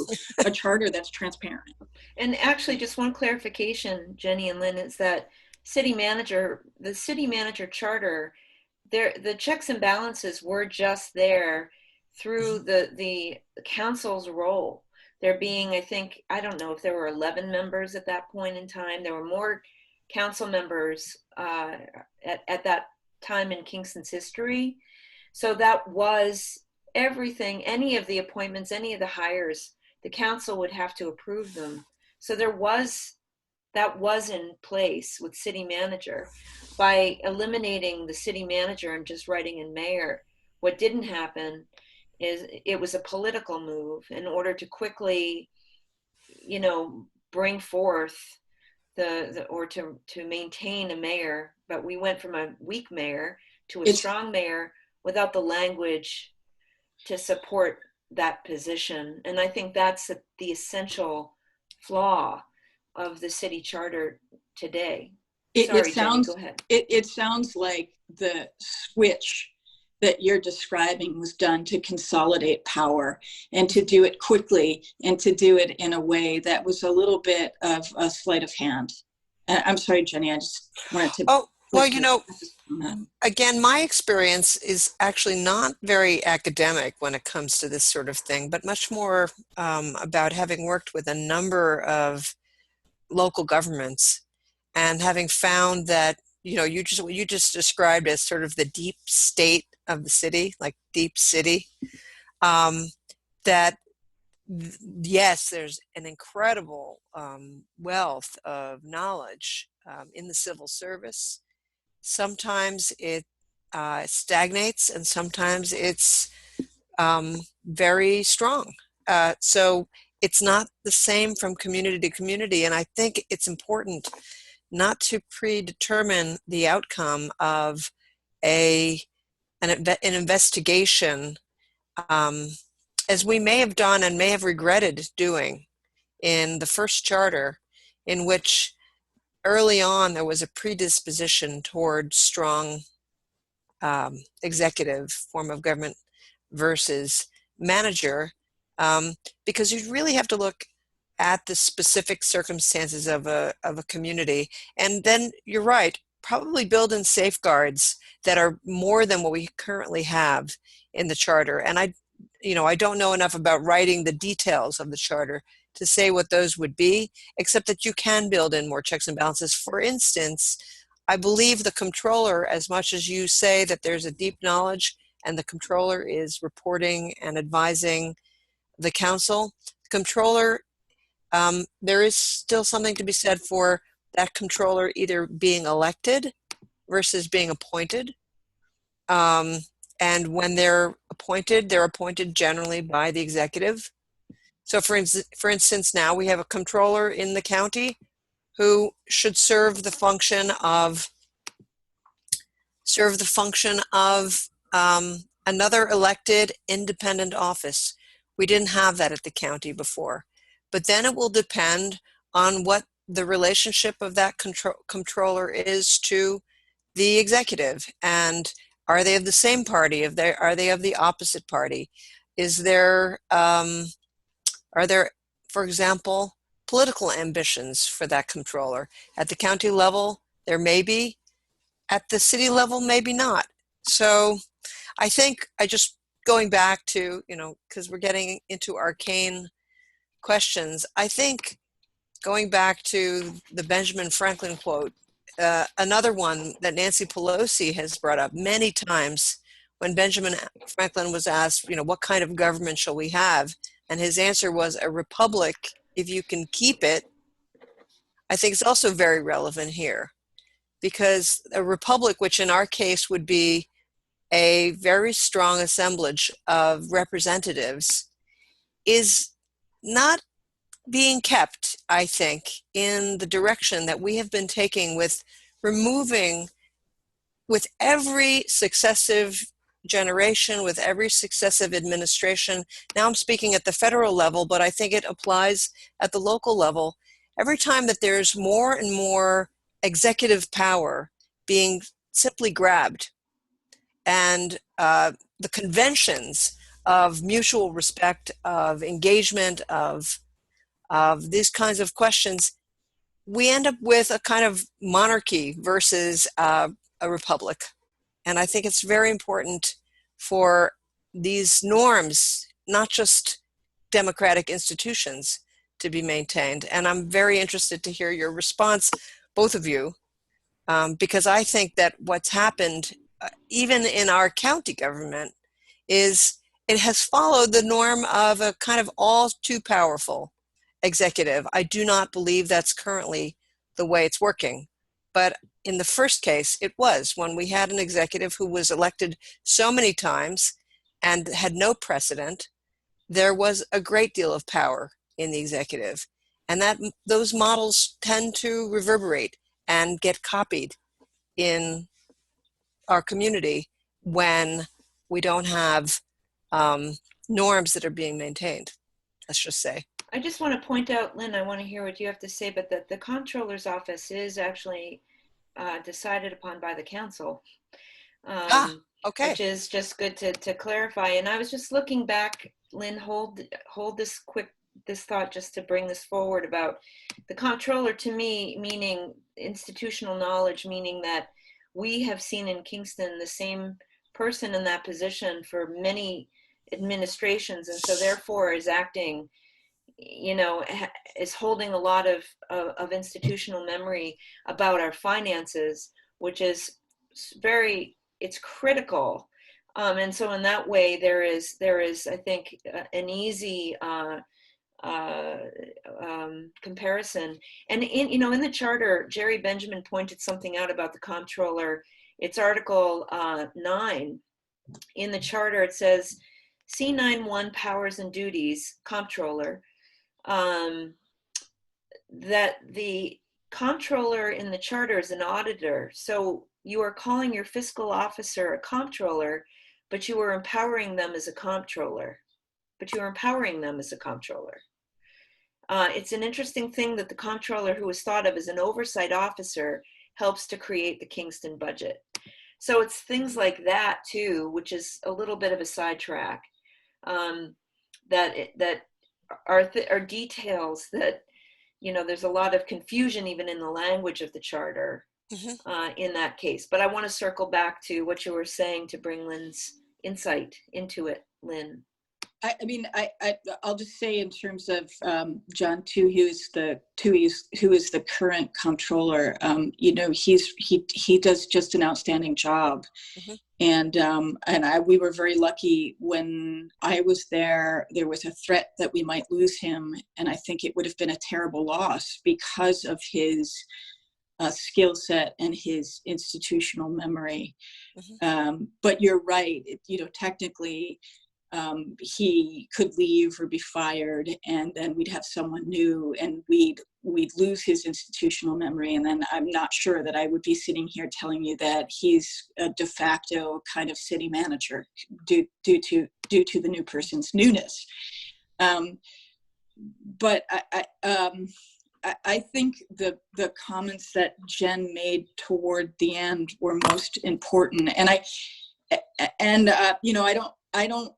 [SPEAKER 2] a charter that's transparent.
[SPEAKER 1] And actually, just one clarification, Jenny and Lynn, is that the city manager charter, the checks and balances were just there through the council's role. There being, I don't know if there were 11 members at that point in time. There were more council members at that time in Kingston's history. So that was everything, any of the appointments, any of the hires, the council would have to approve them. So that was in place with city manager. By eliminating the city manager and just writing in mayor, what didn't happen is it was a political move in order to quickly, bring forth to maintain a mayor. But we went from a weak mayor to a strong mayor without the language to support that position. And I think that's the essential flaw of the city charter today. Sorry, Jenny, go ahead.
[SPEAKER 2] It sounds like the switch that you're describing was done to consolidate power and to do it quickly and to do it in a way that was a little bit of a sleight of hand. I'm sorry, Jenny, I just wanted to...
[SPEAKER 3] Oh, well, again, my experience is actually not very academic when it comes to this sort of thing, but much more about having worked with a number of local governments and having found that, what you just described as sort of the deep state of the city, like deep city, that yes, there's an incredible wealth of knowledge in the civil service. Sometimes it stagnates and sometimes it's very strong. So it's not the same from community to community. And I think it's important not to predetermine the outcome of an investigation, as we may have done and may have regretted doing in the first charter, in which early on there was a predisposition toward strong executive form of government versus manager, because you really have to look at the specific circumstances of a community. And then you're right, probably build in safeguards that are more than what we currently have in the charter. And I don't know enough about writing the details of the charter to say what those would be, except that you can build in more checks and balances. For instance, I believe the comptroller, as much as you say that there's a deep knowledge and the comptroller is reporting and advising the council, the comptroller, there is still something to be said for that comptroller either being elected versus being appointed. And when they're appointed generally by the executive. So for instance, now we have a comptroller in the county who should serve the function of another elected independent office. We didn't have that at the county before. But then it will depend on what the relationship of that comptroller is to the executive. And are they of the same party? Are they of the opposite party? Are there, for example, political ambitions for that comptroller? At the county level, there may be. At the city level, maybe not. So I think going back to, because we're getting into arcane questions, I think going back to the Benjamin Franklin quote, another one that Nancy Pelosi has brought up many times when Benjamin Franklin was asked, what kind of government shall we have? And his answer was a republic, if you can keep it. I think it's also very relevant here because a republic, which in our case would be a very strong assemblage of representatives, is not being kept, I think, in the direction that we have been taking with removing, with every successive generation, with every successive administration. Now I'm speaking at the federal level, but I think it applies at the local level. Every time that there's more and more executive power being simply grabbed, and the conventions of mutual respect, of engagement, of these kinds of questions, we end up with a kind of monarchy versus a republic. And I think it's very important for these norms, not just democratic institutions, to be maintained. And I'm very interested to hear your response, both of you, because I think that what's happened, even in our county government, is it has followed the norm of a kind of all too powerful executive. I do not believe that's currently the way it's working. But in the first case, it was when we had an executive who was elected so many times and had no precedent. There was a great deal of power in the executive. And those models tend to reverberate and get copied in our community when we don't have norms that are being maintained, let's just say.
[SPEAKER 1] I just want to point out, Lynn, I want to hear what you have to say, but the comptroller's office is actually decided upon by the council,
[SPEAKER 3] okay.
[SPEAKER 1] which is just good to clarify. And I was just looking back, Lynn, hold this thought just to bring this forward about the comptroller, to me, meaning institutional knowledge, meaning that we have seen in Kingston the same person in that position for many administrations, and so therefore is acting, is holding a lot of institutional memory about our finances, which is it's critical. And so in that way, there is, I think, an easy comparison. And in the charter, Jerry Benjamin pointed something out about the comptroller. It's Article 9 in the charter. It says, C9.1 powers and duties, comptroller, that the comptroller in the charter is an auditor. So you are calling your fiscal officer a comptroller, but you are empowering them as a comptroller. It's an interesting thing that the comptroller, who is thought of as an oversight officer, helps to create the Kingston budget. So it's things like that too, which is a little bit of a sidetrack, that are details that, there's a lot of confusion even in the language of the charter in that case. But I want to circle back to what you were saying to bring Lynn's insight into it, Lynn.
[SPEAKER 2] I'll just say in terms of John too, who is the current comptroller. He does just an outstanding job,
[SPEAKER 3] Mm-hmm.
[SPEAKER 2] and we were very lucky when I was there. There was a threat that we might lose him, and I think it would have been a terrible loss because of his skill set and his institutional memory.
[SPEAKER 3] Mm-hmm.
[SPEAKER 2] But you're right. Technically, he could leave or be fired, and then we'd have someone new, and we'd lose his institutional memory. And then I'm not sure that I would be sitting here telling you that he's a de facto kind of city manager due to the new person's newness. But I think the comments that Jen made toward the end were most important, and I don't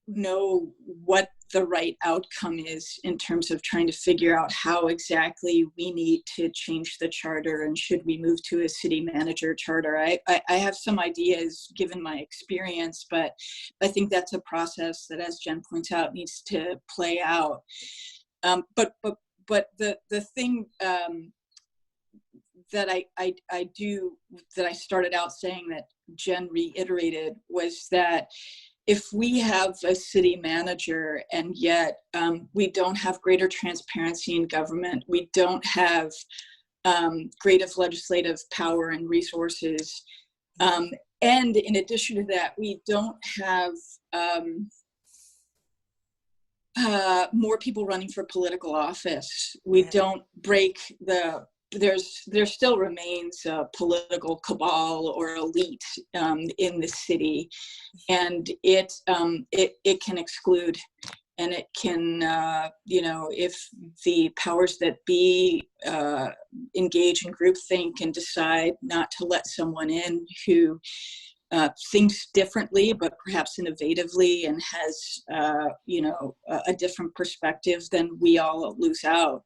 [SPEAKER 2] know what the right outcome is in terms of trying to figure out how exactly we need to change the charter, and should we move to a city manager charter. I have some ideas given my experience, but I think that's a process that, as Jen points out, needs to play out. But the thing that I started out saying that Jen reiterated was that if we have a city manager and yet we don't have greater transparency in government, we don't have greater legislative power and resources, and in addition to that, we don't have more people running for political office. We don't break there still remains a political cabal or elite in the city, and it can exclude, and it can if the powers that be engage in groupthink and decide not to let someone in who thinks differently, but perhaps innovatively, and has a different perspective, then we all lose out.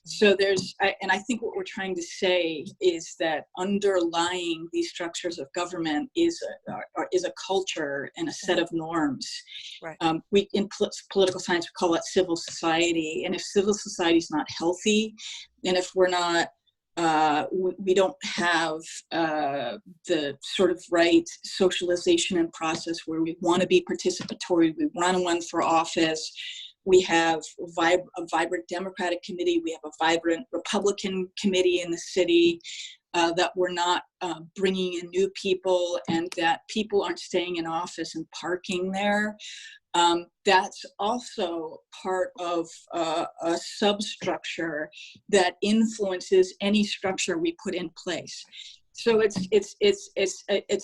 [SPEAKER 2] So I think what we're trying to say is that underlying these structures of government is a culture and a set of norms.
[SPEAKER 3] Right.
[SPEAKER 2] We in political science we call it civil society, and if civil society is not healthy, and if we're not we don't have the sort of right socialization and process where we want to be participatory, we want to run for office, we have a vibrant Democratic committee, we have a vibrant Republican committee in the city, that we're not bringing in new people, and that people aren't staying in office and parking there. That's also part of a substructure that influences any structure we put in place. So it's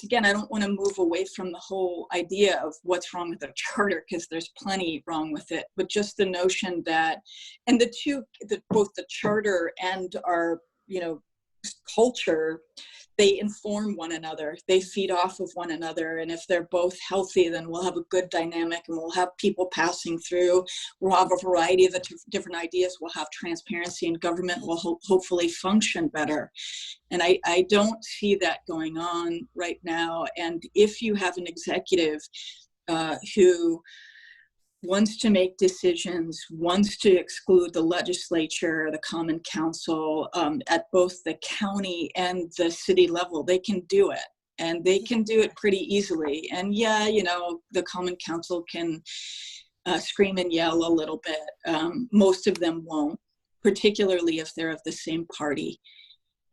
[SPEAKER 2] again, I don't want to move away from the whole idea of what's wrong with the charter, because there's plenty wrong with it, but just the notion that, and both the charter and our culture, they inform one another, they feed off of one another, and if they're both healthy, then we'll have a good dynamic, and we'll have people passing through, we'll have a variety of different ideas, we'll have transparency, and government will hopefully function better. And I don't see that going on right now. And if you have an executive who wants to make decisions, wants to exclude the legislature, the common council, at both the county and the city level, they can do it. And they can do it pretty easily. And the common council can scream and yell a little bit. Most of them won't, particularly if they're of the same party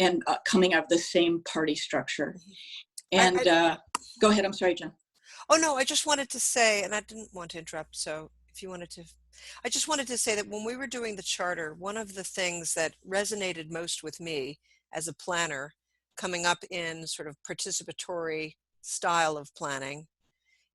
[SPEAKER 2] and coming out of the same party structure. And go ahead, I'm sorry, Jen.
[SPEAKER 3] Oh, no, I just wanted to say, and I didn't want to interrupt, so if you wanted to, I just wanted to say that when we were doing the charter, one of the things that resonated most with me as a planner, coming up in sort of participatory style of planning,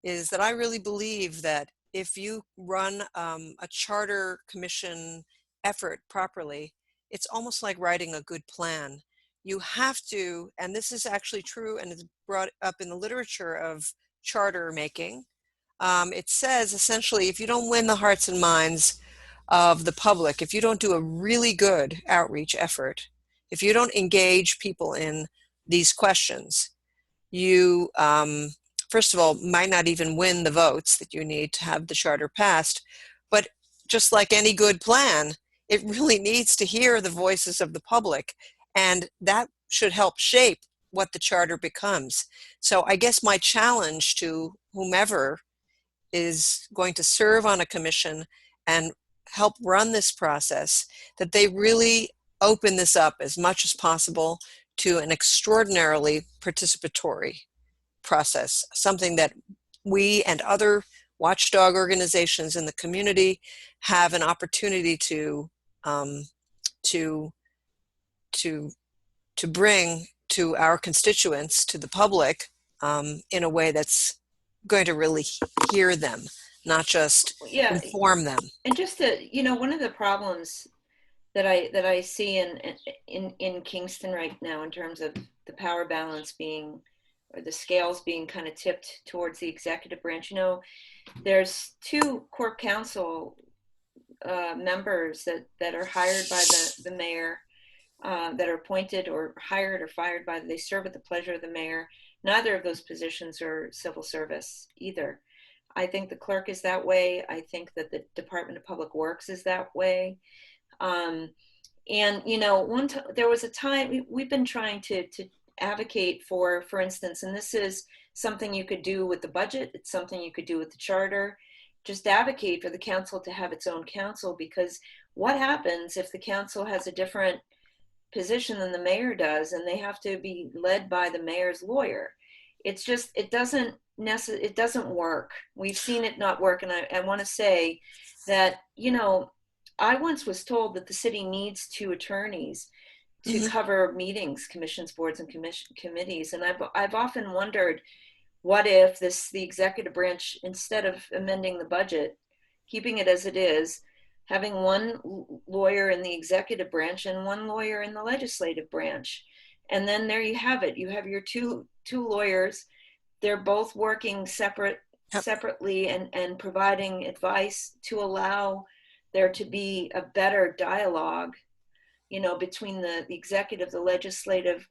[SPEAKER 3] is that I really believe that if you run a charter commission effort properly, it's almost like writing a good plan. You have to, and this is actually true, and it's brought up in the literature of charter making. It says essentially, if you don't win the hearts and minds of the public, if you don't do a really good outreach effort, if you don't engage people in these questions, you first of all, might not even win the votes that you need to have the charter passed. But just like any good plan, it really needs to hear the voices of the public, and that should help shape what the charter becomes. So I guess my challenge to whomever is going to serve on a commission and help run this process, that they really open this up as much as possible to an extraordinarily participatory process, something that we and other watchdog organizations in the community have an opportunity to to to to bring to our constituents, to the public, in a way that's going to really hear them, not just
[SPEAKER 1] Yeah,
[SPEAKER 3] inform them.
[SPEAKER 1] and just to, one of the problems that I see in Kingston right now, in terms of the power balance being, or the scales being kind of tipped towards the executive branch. There's two Corp Council members that are hired by the mayor, that are appointed or hired or fired by, they serve at the pleasure of the mayor. Neither of those positions are civil service either. I think the clerk is that way. I think that the Department of Public Works is that way. And there was a time we've been trying to advocate for instance, and this is something you could do with the budget. It's something you could do with the charter. Just advocate for the council to have its own council, because what happens if the council has a different position than the mayor does, and they have to be led by the mayor's lawyer? It's just, it doesn't work. We've seen it not work. And I want to say that, I once was told that the city needs two attorneys to cover meetings, commissions, boards, and committees. And I've often wondered, what if the executive branch, instead of amending the budget, keeping it as it is, having one lawyer in the executive branch and one lawyer in the legislative branch. And then there you have it. You have your two lawyers. They're both working separately and providing advice to allow there to be a better dialogue, between the executive, the legislative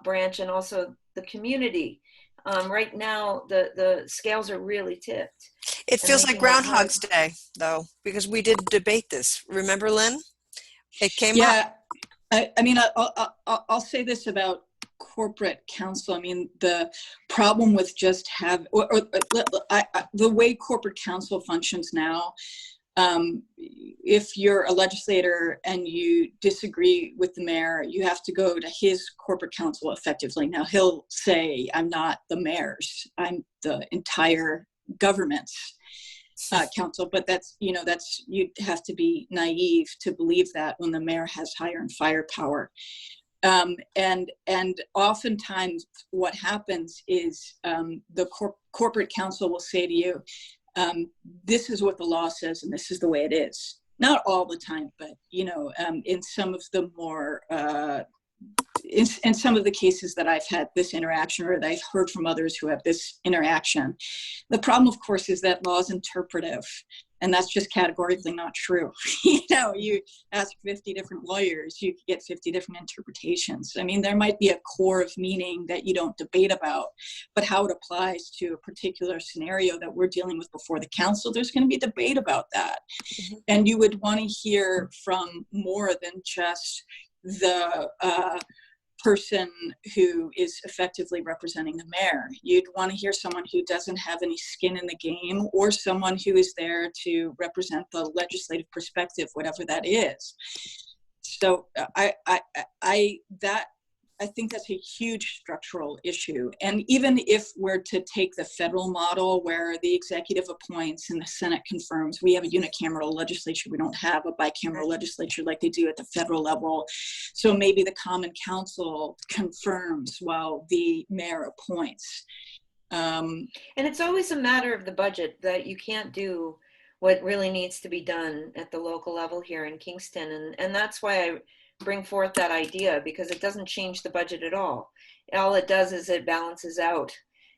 [SPEAKER 1] branch, and also the community. Right now, the scales are really tipped.
[SPEAKER 3] It feels like Groundhog's Day, though, because we did debate this. Remember, Lynn? It came up.
[SPEAKER 2] I mean, I'll say this about corporate counsel. I mean, the problem with just the way corporate counsel functions now, if you're a legislator and you disagree with the mayor, you have to go to his corporate counsel effectively. Now, he'll say, I'm not the mayor's, I'm the entire government's council, but that's, you'd have to be naive to believe that when the mayor has hire and fire power. And oftentimes what happens is the corporate counsel will say to you, this is what the law says and this is the way it is. Not all the time, but in some of the more in some of the cases that I've had this interaction, or that I've heard from others who have this interaction, the problem, of course, is that law is interpretive, and that's just categorically not true. You ask 50 different lawyers, you get 50 different interpretations. I mean, there might be a core of meaning that you don't debate about, but how it applies to a particular scenario that we're dealing with before the council, there's going to be debate about that. Mm-hmm. And you would want to hear from more than just the person who is effectively representing the mayor. You'd want to hear someone who doesn't have any skin in the game, or someone who is there to represent the legislative perspective, whatever that is. So I think that's a huge structural issue. And even if we're to take the federal model where the executive appoints and the Senate confirms, we have a unicameral legislature. We don't have a bicameral legislature like they do at the federal level. So maybe the Common Council confirms while the mayor appoints.
[SPEAKER 1] And it's always a matter of the budget, that you can't do what really needs to be done at the local level here in Kingston. And that's why I bring forth that idea, because it doesn't change the budget at all. All it does is it balances out,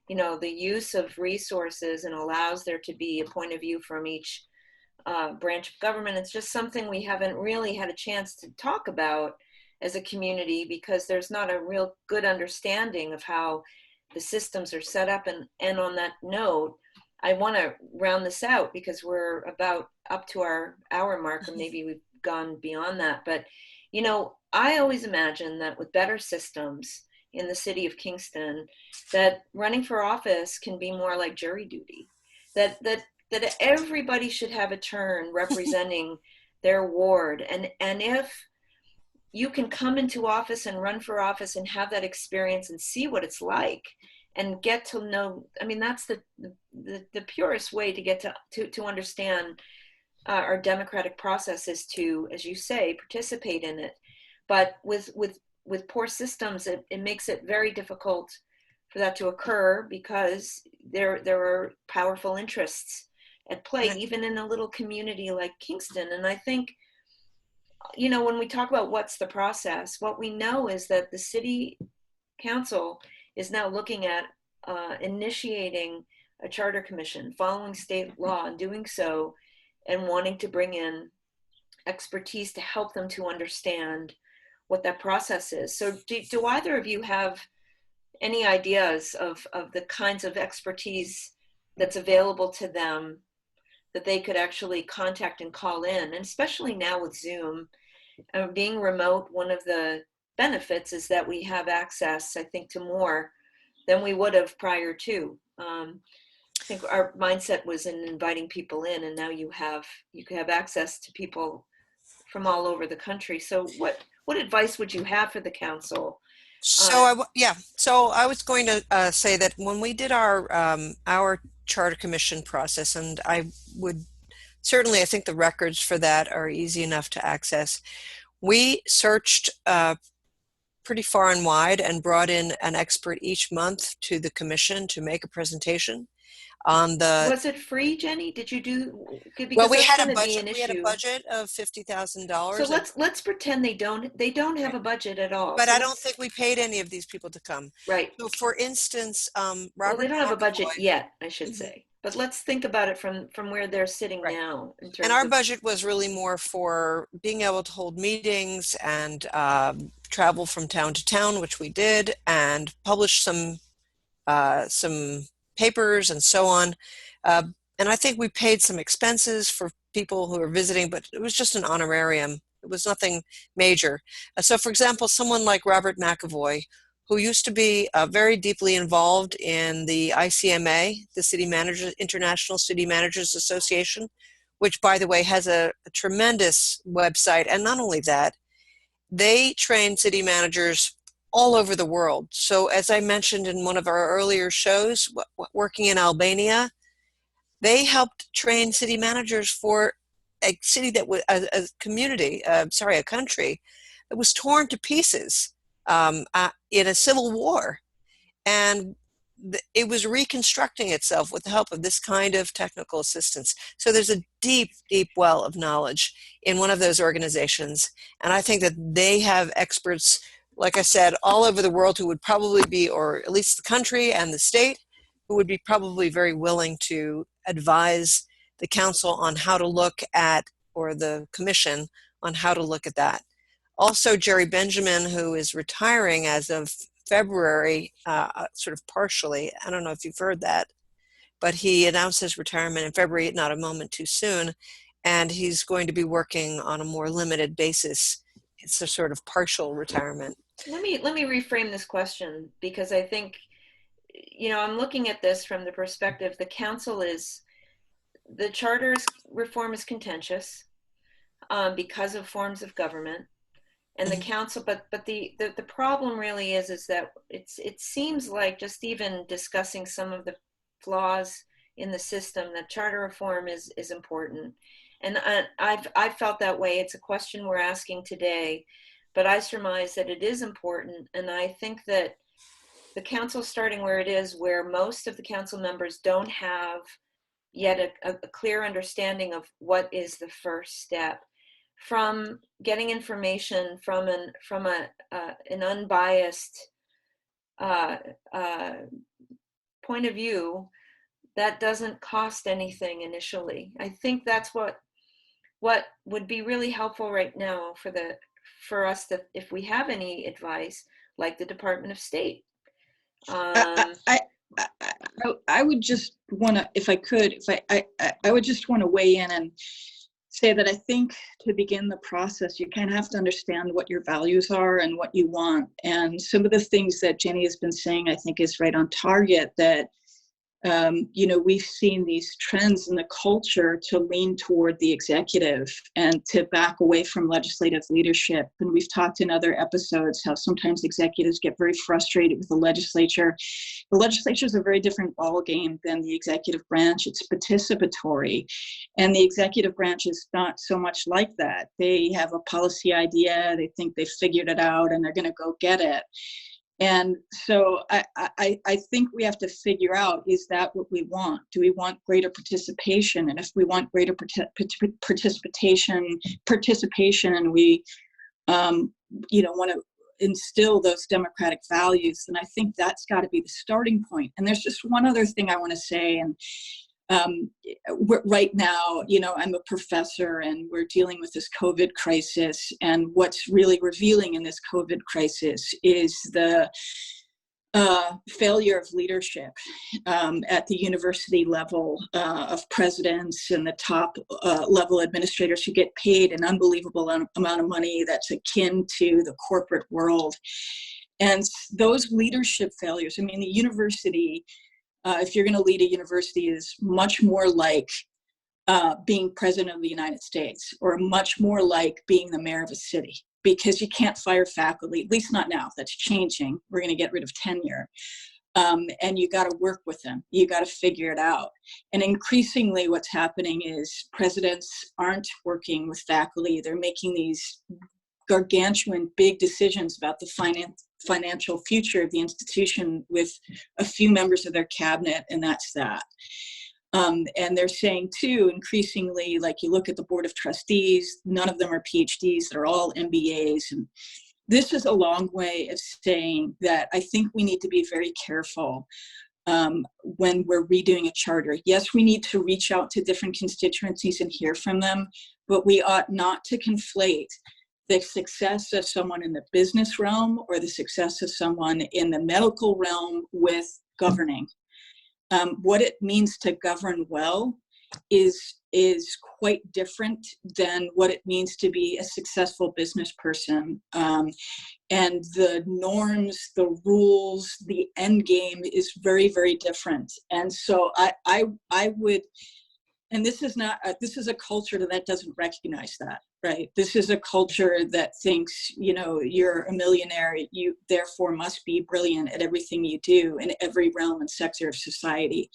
[SPEAKER 1] the use of resources, and allows there to be a point of view from each branch of government. It's just something we haven't really had a chance to talk about as a community, because there's not a real good understanding of how the systems are set up. And on that note, I want to round this out because we're about up to our hour mark, or maybe we've gone beyond that. But, you know, I always imagine that with better systems in the city of Kingston, that running for office can be more like jury duty, that everybody should have a turn representing their ward. And if you can come into office and run for office and have that experience and see what it's like and get to know, I mean, that's the purest way to get to understand our democratic process, is to, as you say, participate in it. But with poor systems, it makes it very difficult for that to occur, because there are powerful interests at play, even in a little community like Kingston. And I think, you know, when we talk about what's the process, what we know is that the city council is now looking at initiating a charter commission, following state law, and doing so, and wanting to bring in expertise to help them to understand what that process is. So do either of you have any ideas of the kinds of expertise that's available to them that they could actually contact and call in? And especially now with Zoom, being remote, one of the benefits is that we have access, I think, to more than we would have prior to. I think our mindset was in inviting people in, and now you can have access to people from all over the country. So what advice would you have for the council?
[SPEAKER 3] So I was going to say that when we did our charter commission process, and I think the records for that are easy enough to access. We searched pretty far and wide and brought in an expert each month to the commission to make a presentation on the.
[SPEAKER 1] Was it free, Jenny? Did you do? Because
[SPEAKER 3] well, we
[SPEAKER 1] that's
[SPEAKER 3] had a
[SPEAKER 1] going to be
[SPEAKER 3] budget.
[SPEAKER 1] an
[SPEAKER 3] We had a
[SPEAKER 1] issue.
[SPEAKER 3] budget of $50,000.
[SPEAKER 1] So let's pretend they don't have a budget at all.
[SPEAKER 3] But
[SPEAKER 1] So
[SPEAKER 3] I don't think we paid any of these people to come.
[SPEAKER 1] right.
[SPEAKER 3] So, for instance,
[SPEAKER 1] Well,
[SPEAKER 3] Robert
[SPEAKER 1] they don't have a budget
[SPEAKER 3] McAvoy.
[SPEAKER 1] yet, I should say. But let's think about it from where they're sitting
[SPEAKER 3] Right.
[SPEAKER 1] now. In terms
[SPEAKER 3] And our
[SPEAKER 1] of
[SPEAKER 3] budget was really more for being able to hold meetings and travel from town to town, which we did, and publish some papers and so on. And I think we paid some expenses for people who were visiting, but it was just an honorarium. It was nothing major. So, for example, someone like Robert McAvoy, who used to be very deeply involved in the ICMA, the International City Managers Association, which, by the way, has a tremendous website. And not only that, they train city managers all over the world. So, as I mentioned in one of our earlier shows, working in Albania, they helped train city managers for a city that was a country that was torn to pieces in a civil war, and it was reconstructing itself with the help of this kind of technical assistance. So there's a deep, deep well of knowledge in one of those organizations, and I think that they have experts, like I said, all over the world who would probably be, or at least the country and the state, who would be probably very willing to advise the council on how to look at, or the commission on how to look at that. Also, Jerry Benjamin, who is retiring as of February, sort of partially. I don't know if you've heard that, but he announced his retirement in February, not a moment too soon, and he's going to be working on a more limited basis. It's a sort of partial retirement.
[SPEAKER 1] Let me reframe this question, because I think, you know, I'm looking at this from the perspective, the council is, the charter's reform is contentious because of forms of government, and the council, but the problem really is that it seems like, just even discussing some of the flaws in the system, that charter reform is important. And I've felt that way. It's a question we're asking today, but I surmise that it is important. And I think that the council, starting where it is, where most of the council members don't have yet a clear understanding of what is the first step, from getting information from an unbiased point of view that doesn't cost anything initially. I think that's what would be really helpful right now for us, that if we have any advice, like the Department of State, Um,
[SPEAKER 2] I would just want to, if I could, I would just want to weigh in and say that I think to begin the process, you kind of have to understand what your values are and what you want. And some of the things that Jenny has been saying, I think is right on target, that we've seen these trends in the culture to lean toward the executive and to back away from legislative leadership. And we've talked in other episodes how sometimes executives get very frustrated with the legislature. The legislature is a very different ballgame than the executive branch. It's participatory. And the executive branch is not so much like that. They have a policy idea, they think they've figured it out, and they're going to go get it. And so I think we have to figure out, is that what we want? Do we want greater participation? And if we want greater participation, and we, want to instill those democratic values, then I think that's got to be the starting point. And there's just one other thing I want to say, and right now, I'm a professor and we're dealing with this COVID crisis. And what's really revealing in this COVID crisis is the failure of leadership at the university level, of presidents and the top level administrators who get paid an unbelievable amount of money that's akin to the corporate world. And those leadership failures, I mean, the university, if you're going to lead a university, is much more like being president of the United States, or much more like being the mayor of a city, because you can't fire faculty, at least not now. That's changing. We're going to get rid of tenure. And you got to work with them. You got to figure it out. And increasingly what's happening is presidents aren't working with faculty. They're making these gargantuan big decisions about the financial future of the institution with a few members of their cabinet, and that's that. And they're saying too, increasingly, like you look at the board of trustees, none of them are PhDs, they're all MBAs. And this is a long way of saying that I think we need to be very careful when we're redoing a charter. Yes, we need to reach out to different constituencies and hear from them, but we ought not to conflate the success of someone in the business realm or the success of someone in the medical realm with governing. What it means to govern well is quite different than what it means to be a successful business person. And the norms, the rules, the end game is very, very different. And so I would, and this is a culture that doesn't recognize that, right? This is a culture that thinks, you're a millionaire, you therefore must be brilliant at everything you do in every realm and sector of society.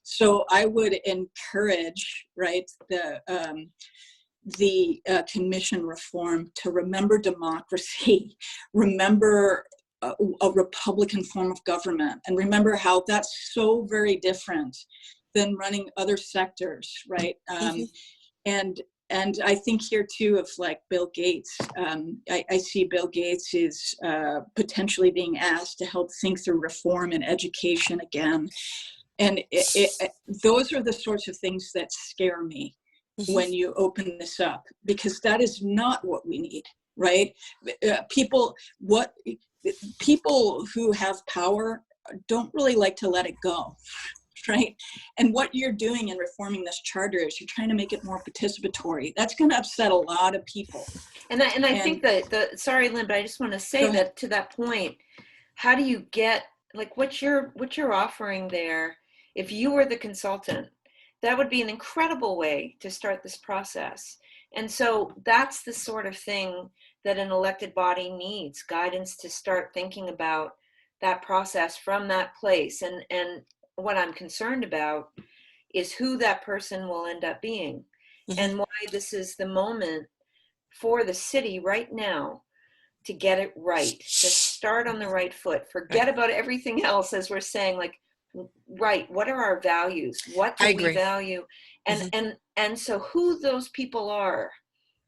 [SPEAKER 2] So I would encourage, right, the commission reform to remember democracy, remember a Republican form of government, and remember how that's so very different than running other sectors, right? And I think here too of like Bill Gates. I see Bill Gates is potentially being asked to help think through reform in education again. And those are the sorts of things that scare me when you open this up, because that is not what we need, right? People who have power don't really like to let it go. Right. And what you're doing in reforming this charter is you're trying to make it more participatory. That's going to upset a lot of people.
[SPEAKER 1] And I think that sorry, Lynn, but I just want to say that to that point, how do you get, like, what you're offering there? If you were the consultant, that would be an incredible way to start this process. And so that's the sort of thing that an elected body needs, guidance to start thinking about that process from that place. And what I'm concerned about is who that person will end up being, and why this is the moment for the city right now to get it right, to start on the right foot. Forget about everything else, as we're saying, like, right, what are our values? What do we value? And so who those people are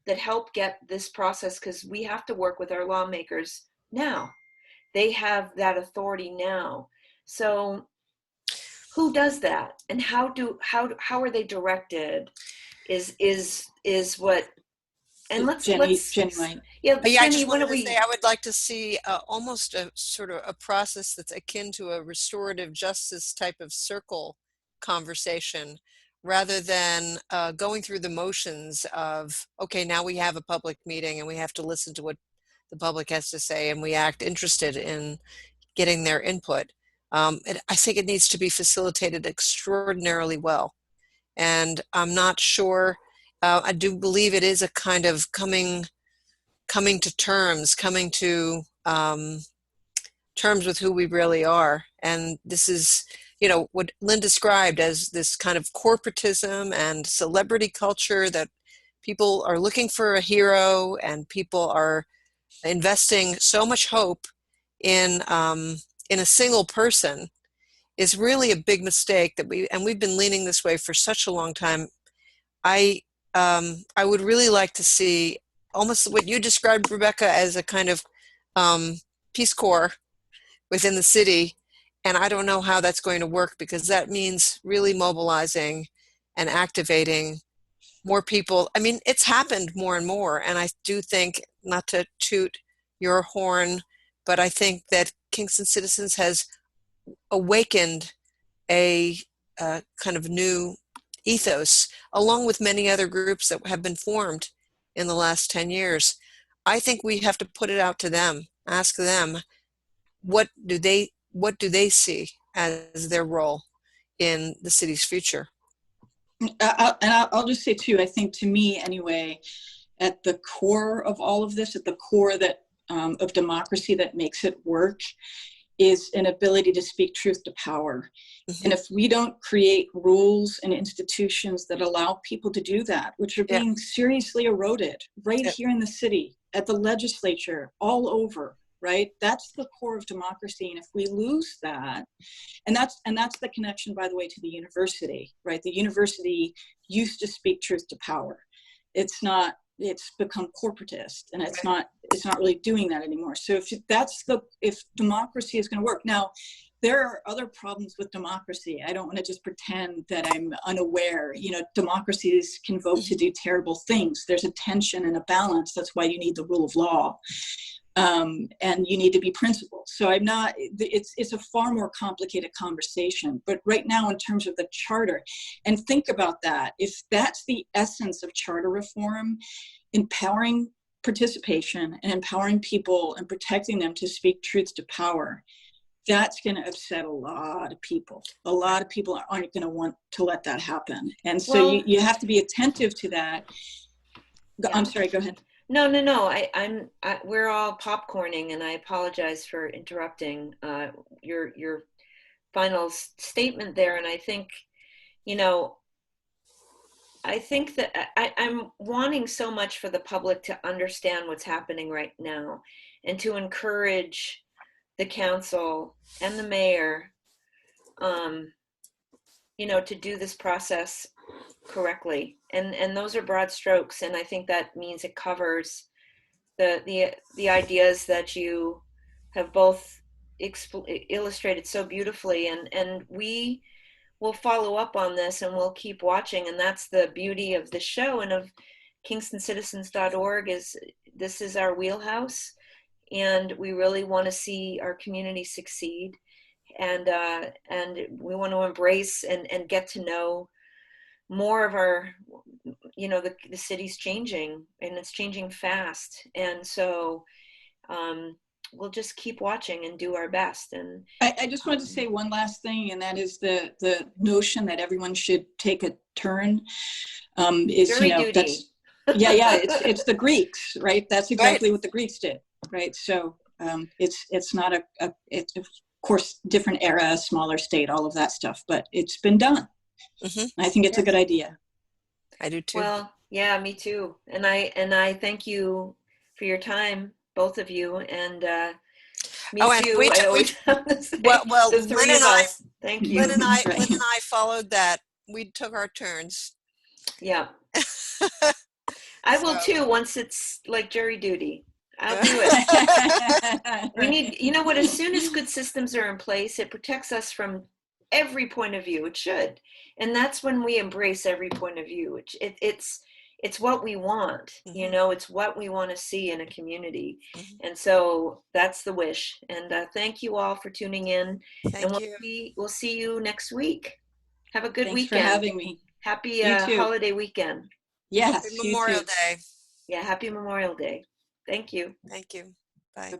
[SPEAKER 1] that help get this process, because we have to work with our lawmakers now. They have that authority now. So who does that, and how are they directed is what, And
[SPEAKER 2] Jenny might.
[SPEAKER 1] yeah,
[SPEAKER 3] Yeah, I
[SPEAKER 1] Jenny,
[SPEAKER 3] just
[SPEAKER 1] why
[SPEAKER 3] wanted
[SPEAKER 1] don't
[SPEAKER 3] to say
[SPEAKER 1] we,
[SPEAKER 3] I would like to see almost a sort of a process that's akin to a restorative justice type of circle conversation, rather than going through the motions of, okay, now we have a public meeting and we have to listen to what the public has to say and we act interested in getting their input. I think it needs to be facilitated extraordinarily well. And I'm not sure, I do believe it is a kind of coming to terms, coming to terms with who we really are. And this is, what Lynn described as this kind of corporatism and celebrity culture, that people are looking for a hero and people are investing so much hope in a single person, is really a big mistake that we've been leaning this way for such a long time. I would really like to see almost what you described, Rebecca, as a kind of Peace Corps within the city. And I don't know how that's going to work, because that means really mobilizing and activating more people. I mean, it's happened more and more. And I do think, not to toot your horn, but I think that Kingston Citizens has awakened a kind of new ethos, along with many other groups that have been formed in the last 10 years. I think we have to put it out to them, ask them, what do they see as their role in the city's future?
[SPEAKER 2] I'll just say too, I think, to me anyway, at the core of all of this, at the core of democracy that makes it work, is an ability to speak truth to power. Mm-hmm. And if we don't create rules and institutions that allow people to do that, which are being seriously eroded right here in the city, at the legislature, all over, right? That's the core of democracy. And if we lose that, and that's the connection, by the way, to the university, right? The university used to speak truth to power. It's become corporatist, and it's not really doing that anymore. So if democracy is going to work. Now, there are other problems with democracy. I don't want to just pretend that I'm unaware. Democracies can vote to do terrible things. There's a tension and a balance. That's why you need the rule of law. And you need to be principled. So it's a far more complicated conversation. But right now, in terms of the charter, and think about that, if that's the essence of charter reform, empowering participation and empowering people and protecting them to speak truth to power, that's going to upset a lot of people. A lot of people aren't going to want to let that happen. And so you have to be attentive to that. Yeah. I'm sorry, go ahead.
[SPEAKER 1] No. We're all popcorning, and I apologize for interrupting your final statement there. And I think, that I'm wanting so much for the public to understand what's happening right now, and to encourage the council and the mayor, to do this process correctly. And those are broad strokes, and I think that means it covers the ideas that you have both illustrated so beautifully, and we will follow up on this, and we'll keep watching. And that's the beauty of the show and of KingstonCitizens.org, is this is our wheelhouse, and we really want to see our community succeed, and we want to embrace and get to know more of our, the city's changing, and it's changing fast. And so we'll just keep watching and do our best. And
[SPEAKER 2] I just wanted to say one last thing, and that is the notion that everyone should take a turn. It's the Greeks, right? That's exactly what the Greeks did, right? So it's not it's of course different era, smaller state, all of that stuff, but it's been done. Mm-hmm. I think it's a good idea.
[SPEAKER 3] I do too.
[SPEAKER 1] Well, yeah, me too. And I thank you for your time, both of you. And me too.
[SPEAKER 3] Well,
[SPEAKER 1] the three of us. Thank you.
[SPEAKER 3] Lynn and I followed that. We took our turns.
[SPEAKER 1] Yeah. I will too, once it's like jury duty. I'll do it. We need, as soon as good systems are in place, it protects us from every point of view. It should. And that's when we embrace every point of view. It's it's what we want, you
[SPEAKER 3] Mhm.
[SPEAKER 1] know, it's what we want to see in a community.
[SPEAKER 3] Mhm.
[SPEAKER 1] And so that's the wish. And thank you all for tuning in. And
[SPEAKER 3] Thank you.
[SPEAKER 1] we'll see you next week. Have a good
[SPEAKER 2] Thanks for
[SPEAKER 1] weekend.
[SPEAKER 2] having me.
[SPEAKER 1] Happy
[SPEAKER 2] You too.
[SPEAKER 1] holiday weekend.
[SPEAKER 3] Happy
[SPEAKER 2] Yes, you
[SPEAKER 3] Memorial
[SPEAKER 2] too.
[SPEAKER 3] Day.
[SPEAKER 1] Yeah, happy Memorial Day. Thank you.
[SPEAKER 3] Thank you. Bye.